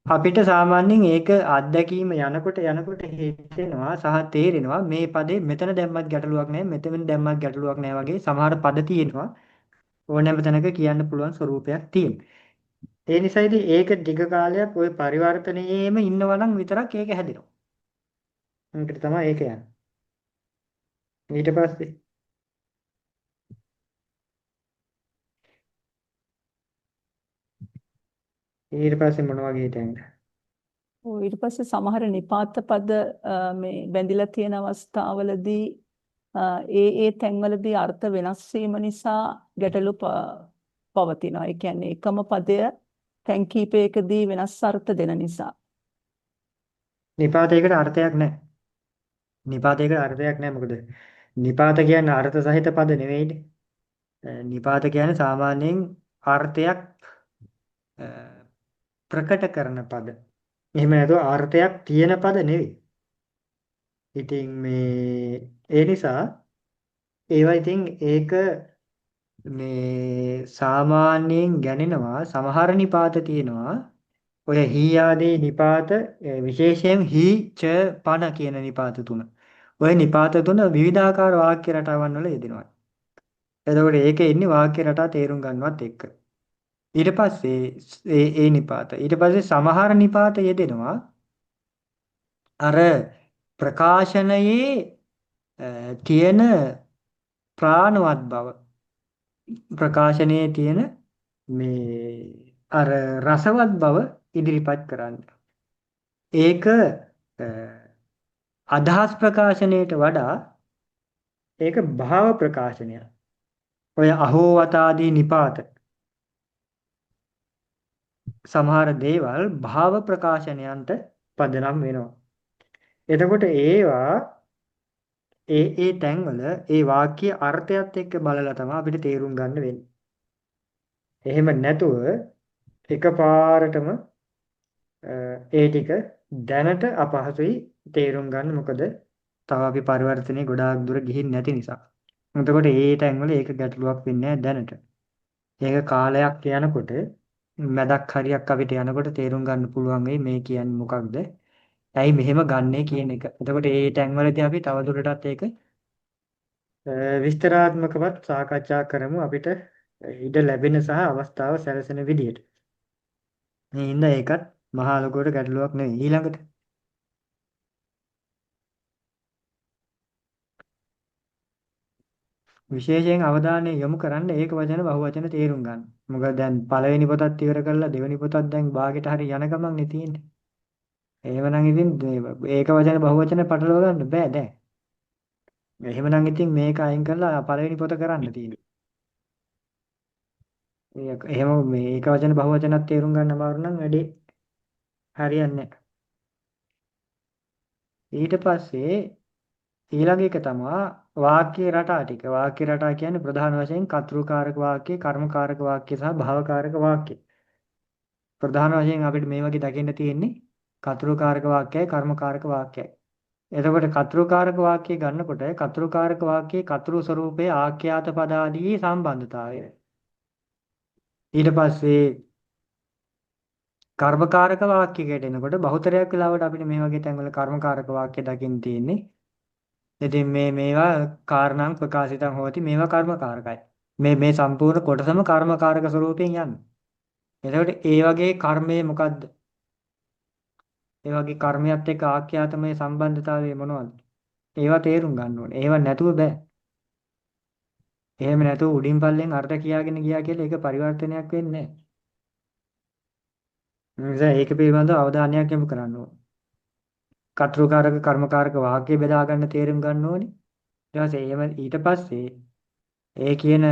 අපිට සාමාන්‍යයෙන් ඒක අත්දැකීම යනකොට හිතෙනවා සහ තේරෙනවා මේ පදේ මෙතන දැම්මත් ගැටලුවක් නැහැ මෙතන දැම්මත් ගැටලුවක් නැහැ වගේ සමහර පද තියෙනවා ඕනෑම තැනක කියන්න පුළුවන් ස්වරූපයක් තියෙනවා. ඒ නිසා ඉතින් ඒක ටික කාලයක් ওই පරිවර්තනයේම ඉන්නවා නම් විතරක් ඒක හැදෙනවා. ඒකට තමයි ඒක යන්නේ. ඊට පස්සේ මොන වගේ හිතන්නේ? ඊට පස්සේ සමහර නිපාත පද මේ බැඳිලා තියෙන අවස්ථාවලදී ඒ තැන්වලදී අර්ථ වෙනස් වීම නිසා ගැටලු පවතිනවා. ඒ කියන්නේ එකම පදය තැන් කීපයකදී වෙනස් අර්ථ දෙන නිසා. නිපාතයකට අර්ථයක් නැහැ. නිපාතයකට අර්ථයක් නැහැ මොකද නිපාත කියන්නේ අර්ථ සහිත පද නෙවෙයිනේ. නිපාත කියන්නේ සාමාන්‍යයෙන් අර්ථයක් ප්‍රකට කරන පද. එහෙම නැතුව අර්ථයක් තියෙන පද නෙවෙයි. ඉතින් මේ ඒ නිසා ඒවා ඉතින් ඒක මේ සාමාන්‍යයෙන් ගැනෙනවා සමහර නිපාත තියෙනවා. ඔය හී ආදී නිපාත විශේෂයෙන් හී ච පන කියන නිපාත තුන. ඔය නිපාත තුන විවිධාකාර වාක්‍ය රටාවන් වල යෙදෙනවා. එතකොට ඒකේ ඉන්නේ වාක්‍ය රටා තේරුම් ගන්නවත් එක්ක. ඊට පස්සේ ඒ නිපාත ඊට පස්සේ සමහර නිපාත යෙදෙනවා අර ප්‍රකාශනයේ තියෙන ප්‍රාණවත් බව ප්‍රකාශනයේ තියෙන මේ අර රසවත් බව ඉදිරිපත් කරන්න. ඒක අදහස් ප්‍රකාශනයට වඩා ඒක භාව ප්‍රකාශනයක්. ඔය අහෝවතාදී නිපාත සමහර දේවල් භාව ප්‍රකාශනයන්ට පදනම් වෙනවා. එතකොට ඒවා ඒ තැන්වල ඒ වාක්‍ය අර්ථයත් එක්ක බලලා තමයි අපිට තේරුම් ගන්න වෙන්නේ. එහෙම නැතුව එකපාරටම ඒ ටික දැනට අපහසුයි තේරුම් ගන්න. මොකද තව අපි පරිවර්තනයේ ගොඩාක් දුර ගිහින් නැති නිසා. එතකොට ඒ තැන්වල ඒක ගැටලුවක් වෙන්නේ නැහැ දැනට. ඒක කාලයක් යනකොට මැදක් හරියක් අපිට යනකොට තේරුම් ගන්න පුළුවන් වෙයි මේ කියන්නේ මොකක්ද? ඇයි මෙහෙම ගන්නෙ කියන එක. එතකොට ඒ තැන්වලදී අපි තවදුරටත් ඒක විස්තරාත්මකවත් සාකච්ඡා කරමු අපිට ඉඩ ලැබෙන සහ අවස්ථාව සැලසෙන විදියට. මේ හින්දා ඒකත් මහා ලොකුවට ගැටලුවක් නෙවෙයි. ඊළඟට විශේෂයෙන් අවධානය යොමු කරන්න ඒක වචන බහුවචන තේරුම් ගන්න. මොකද දැන් පළවෙනි පොතත් ඉවර කරලා දෙවෙනි පොතත් දැන් භාගයට හරි යන ගමන් නේ තියෙන්නේ. එහෙමනම් ඉතින් ඒක වචන බහුවචන පටලවා ගන්න බෑ දැන්. එහෙමනම් ඉතින් මේක අයින් කරලා පළවෙනි පොත කරන්න තියෙනවා. එහෙම මේ ඒක වචන බහුවචනත් තේරුම් ගන්න අමාරු නම් වැඩි හරියන්නේ නැහැ. ඊට පස්සේ ඊළඟ එක තමයි වාක්‍ය රටා ටික. වාක්‍ය රටා කියන්නේ ප්‍රධාන වශයෙන් කර්තෘකාරක වාක්‍ය, කර්මකාරක වාක්‍ය සහ භවකාරක වාක්‍ය. ප්‍රධාන වශයෙන් අපිට මේ වගේ දකින්න තියෙන්නේ කර්තෘකාරක වාක්‍යයයි කර්මකාරක වාක්‍යයයි. එතකොට කර්තෘකාරක වාක්‍ය ගන්නකොට කර්තෘකාරක වාක්‍යයේ කර්තෘ ස්වરૂපයේ ආඛ්‍යාත පද ආදී සම්බන්ධතාවය. ඊට පස්සේ කර්මකාරක වාක්‍යයකට එනකොට බහුතරයක් වෙලාවට අපිට මේ වගේ තැන්වල කර්මකාරක වාක්‍ය දකින්න තියෙන්නේ. ඉතින් මේවා කාරණාම් ප්‍රකාශිතං හෝති මේවා කර්මකාරකයි. මේ සම්පූර්ණ කොටසම කර්මකාරක ස්වરૂපයෙන් යන්නේ. එතකොට ඒ වගේ කර්මය මොකද්ද? ඒ වගේ කර්මයක් එක්ක ආඛ්‍යාතමය සම්බන්ධතාවය මොනවද? ඒවා තේරුම් ගන්න ඕනේ. ඒවා නැතුව බෑ. එහෙම නැතුව උඩින් පල්ලෙන් අර්ථ කියාගෙන ගියා කියලා ඒක පරිවර්තනයක් වෙන්නේ නැහැ. ඒ නිසා ඒක පිළිබඳව අවධානයක් යොමු කරන්න ඕනේ. කර්තෘකාරක කර්මකාරක වාක්‍ය බෙදා ගන්න තේරුම් ගන්න ඕනේ. ඊට පස්සේ ඒ කියන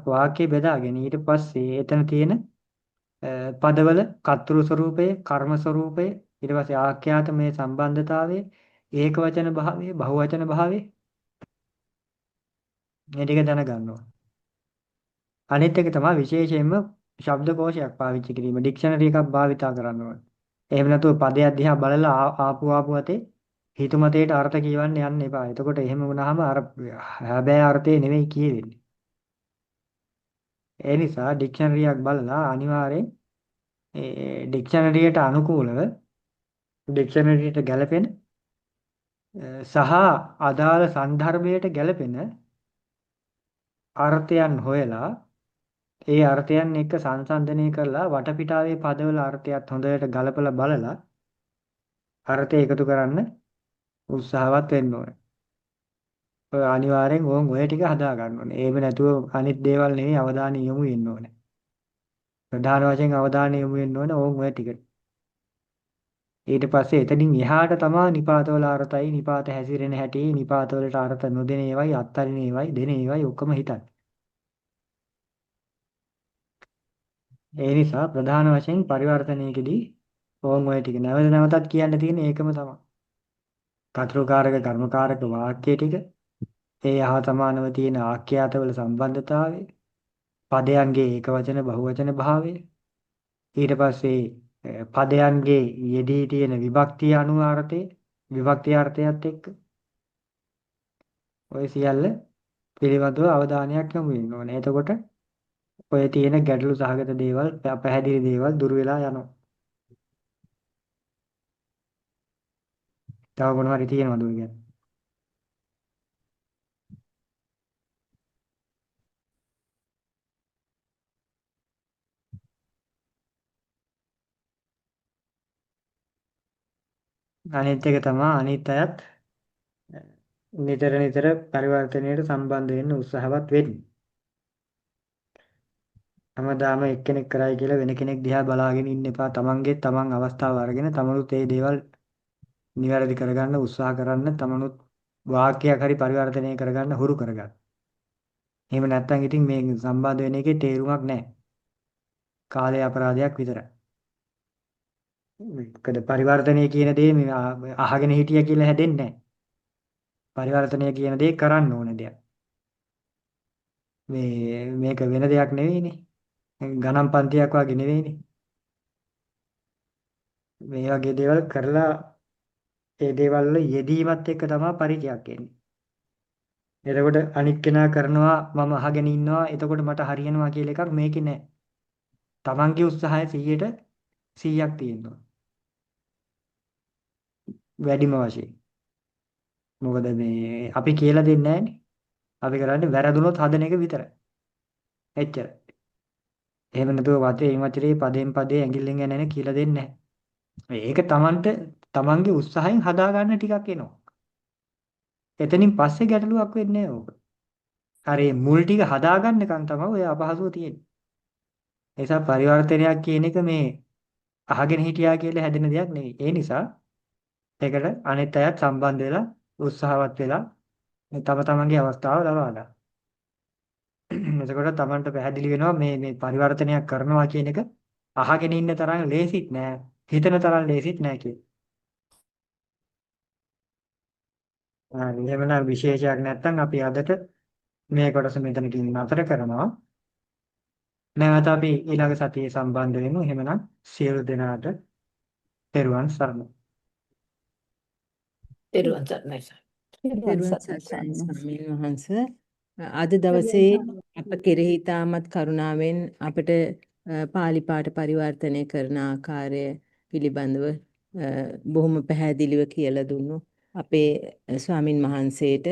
වාක්‍ය බෙදාගෙන ඊට පස්සේ එතන තියෙන පදවල කර්තෘ ස්වરૂපය, කර්ම ස්වરૂපය, ඊට පස්සේ ආඛ්‍යාත මේ සම්බන්ධතාවය, ඒකවචන භාවය, බහුවචන භාවය මේ ටික දැනගන්න ඕනේ. අනිත් එක තමයි විශේෂයෙන්ම ශබ්දකෝෂයක් පාවිච්චි කිරීම, ඩික්ෂනරි එකක් භාවිතා කරන්න ඕනේ. එහෙම නැතුව පදයක් දිහා බලලා ආපු අතේ හිතුමතේට අර්ථ කියවන්න යන්න එපා. එතකොට එහෙම වුණාම අර හැබෑ අර්ථය නෙවෙයි කියෙන්නේ. ඒ නිසා ඩික්ෂනරියක් බලලා අනිවාර්යෙන් ඒ ඩික්ෂනරියට අනුකූලව ඩික්ෂනරියට ගැලපෙන සහ අදාළ සන්දර්භයට ගැලපෙන අර්ථයන් හොයලා ඒ අර්ථයන් එක්ක සංසන්දනය කරලා වටපිටාවේ පදවල අර්ථයත් හොඳට ගලපලා බලලා අර්ථය එකතු කරන්න උත්සාහවත් වෙන්න ඕනේ. ඔය අනිවාර්යෙන් ඔය ටික හදා ගන්න ඕනේ. එහෙම නැතුව අනිත් දේවල් නෙවෙයි අවධානය යොමු වෙන්න ඕනේ. ප්‍රධාන වශයෙන් අවධානය යොමු වෙන්න ඕනේ ඔය ටිකට. ඊට පස්සේ එතනින් එහාට තමයි නිපාතවල අර්ථයි, නිපාත හැසිරෙන හැටි, නිපාතවලට අර්ථ නොදෙන ඒවායි, අත්තරින ඒවායි, දෙන ඒවායි ඔක්කොම හිතන්නේ. ඒ නිසා ප්‍රධාන වශයෙන් පරිවර්තනයේදී ඔය ටික නැවත නැවතත් කියන්න තියෙන ඒකම තමයි. කර්තෘකාරක කර්මකාරක වාක්‍ය ටික, ඒ හා සමානව තියෙන ආඛ්‍යාතවල සම්බන්ධතාවය, පදයන්ගේ ඒකවචන බහුවචන භාවය, ඊට පස්සේ පදයන්ගේ යෙදී තියෙන විභක්තිය අනුව අර්ථය, විභක්ති අර්ථයත් එක්ක ඔය සියල්ල පිළිබඳව අවධානයක් යොමු වෙන්න ඕනේ. එතකොට ඔය තියෙන ගැටලු සහගත දේවල්, පැහැදිලි දේවල් දුර වෙලා යනවා. තව මොනවා හරි තියෙනවද ඔය ගැන? අනිත් එක තමයි අනිත් අයත් නිතර නිතර පරිවර්තනයට සම්බන්ධ වෙන්න උත්සාහවත් වෙන්නේ. හැමදාම එක්කෙනෙක් කරයි කියලා වෙන කෙනෙක් දිහා බලාගෙන ඉන්න එපා. තමන් අවස්ථාව අරගෙන තමනුත් මේ දේවල් නිවැරදි කරගන්න උත්සාහ කරන්න. තමනුත් වාක්‍යයක් හරි පරිවර්තනය කරගන්න හුරු කරගන්න. එහෙම නැත්නම් ඉතින් මේ සම්බන්ධ වෙන එකේ තේරුමක් නැහැ. කාලේ අපරාධයක් විතරයි. මොකද පරිවර්තනය කියන දේ මේ අහගෙන හිටිය කියලා හැදෙන්නේ නැහැ. පරිවර්තනය කියන දේ කරන්න ඕන දෙයක්. මේක වෙන දෙයක් නෙවෙයිනේ. ගණන් පන්තියක් වගේ නෙවෙයිනේ. මේ වගේ දේවල් කරලා ඒ දේවල් වල යෙදීමත් එක්ක තමයි පරිචයක් එන්නේ. එතකොට අනිත් කෙනා කරනවා මම අහගෙන ඉන්නවා එතකොට මට හරියනවා කියලා එකක් මේකේ නැහැ. තමන්ගේ උත්සාහය 100ක් තියෙනවා. වැඩිම වශයෙන්. මොකද මේ අපි කියලා දෙන්නේ නැහැනේ. අපි කරන්නේ වැරදුනොත් හදන එක විතරයි. එච්චරයි. එහෙම නැතුව වචරේ පදයෙන් පදේ ඇඟිල්ලෙන් යන කියලා දෙන්නේ නැහැ. ඒක තමන්ගේ උත්සාහයෙන් හදා ගන්න ටිකක් එනවා. එතනින් පස්සේ ගැටලුවක් වෙන්නේ නැහැ ඕක. අර මේ මුල් ටික හදා ගන්නකන් තමයි ඔය අපහසුව තියෙන්නේ. ඒ නිසා පරිවර්තනයක් කියන එක මේ අහගෙන හිටියා කියලා හැදෙන දෙයක් නෙවෙයි. ඒ නිසා ඒකට අනිත් අයත් සම්බන්ධ වෙලා උත්සාහවත් වෙලා තම තමන්ගේ අවස්ථාව ලබා ගන්න. එතකොට තමන්ට පැහැදිලි වෙනවා මේ පරිවර්තනයක් කරනවා කියන එක අහගෙන ඉන්න තරම් ලේසිත් නෑ. හිතන තරම් ලේසිත් නෑ කියලා. හරි. එහෙමනම් විශේෂයක් නැත්නම් අපි අදට මේ කොටස මෙතනකින් නතර කරනවා. නැවත අපි ඊළඟ සතියේ සම්බන්ධ වෙමු. එහෙමනම් සියලු දෙනාට තෙරුවන් සරණයි. තෙරුවන් සරණයි. තෙරුවන් තෙරුවන් සරණයි සරණයි ස්වාමීන් ස්වාමීන් වහන්සේ. අද දවසේ අප කෙරෙහි තාමත් කරුණාවෙන් අපට පාලි පාඨ පරිවර්තනය කරන ආකාරය පිළිබඳව බොහොම පැහැදිලිව කියලා දුන්නු අපේ ස්වාමින් වහන්සේට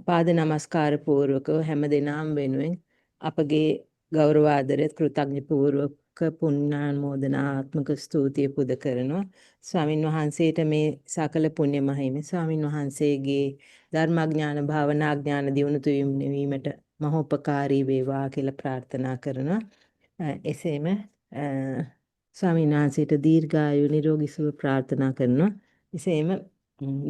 පාද නමස්කාර පූර්වකව හැම දිනම වෙනුවෙන් අපගේ ගෞරව ආදරය කෘතඥ පූර්වක පුණ්‍යානුමෝදනාත්මක ස්තුතිය පුද කරනවා. ස්වාමින් වහන්සේට මේ සකල පුණ්‍ය මහිම ස්වාමින් වහන්සේගේ ධර්මාඥාන භාවනාඥාන දියුණු වීමට මහෝපකාරී වේවා කියලා ප්‍රාර්ථනා කරනවා. එසේම ස්වාමීන් වහන්සේට දීර්ඝායු නිරෝගී සුව ප්‍රාර්ථනා කරනවා. එසේම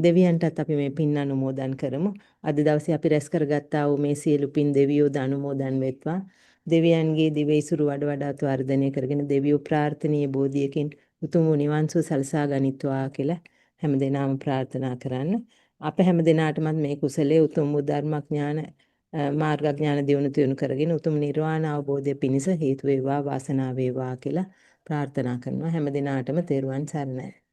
දෙවියන්ටත් අපි මේ පින් අනුමෝදන් කරමු. අද දවසේ අපි රැස් කරගත්තා වූ මේ සියලු පින් දෙවියෝ අනුමෝදන් වෙත්වා. දෙවියන්ගේ දිවයිසුරු වඩ වඩාත් වර්ධනය කරගෙන දෙවියෝ ප්‍රාර්ථනීය බෝධියකින් උතුම් වූ නිවන් සුව සලසා ගනිත්වා කියලා හැමදෙනාම ප්‍රාර්ථනා කරන්න. අප හැමදෙනාටමත් මේ කුසලයේ උතුම් වූ ධර්මඥාන මාර්ගඥාන දියුණු කරගෙන උතුම් නිර්වාණ අවබෝධය පිණිස හේතු වේවා වාසනාව වේවා කියලා ප්‍රාර්ථනා කරනවා. හැමදෙනාටම තෙරුවන් සරණයි.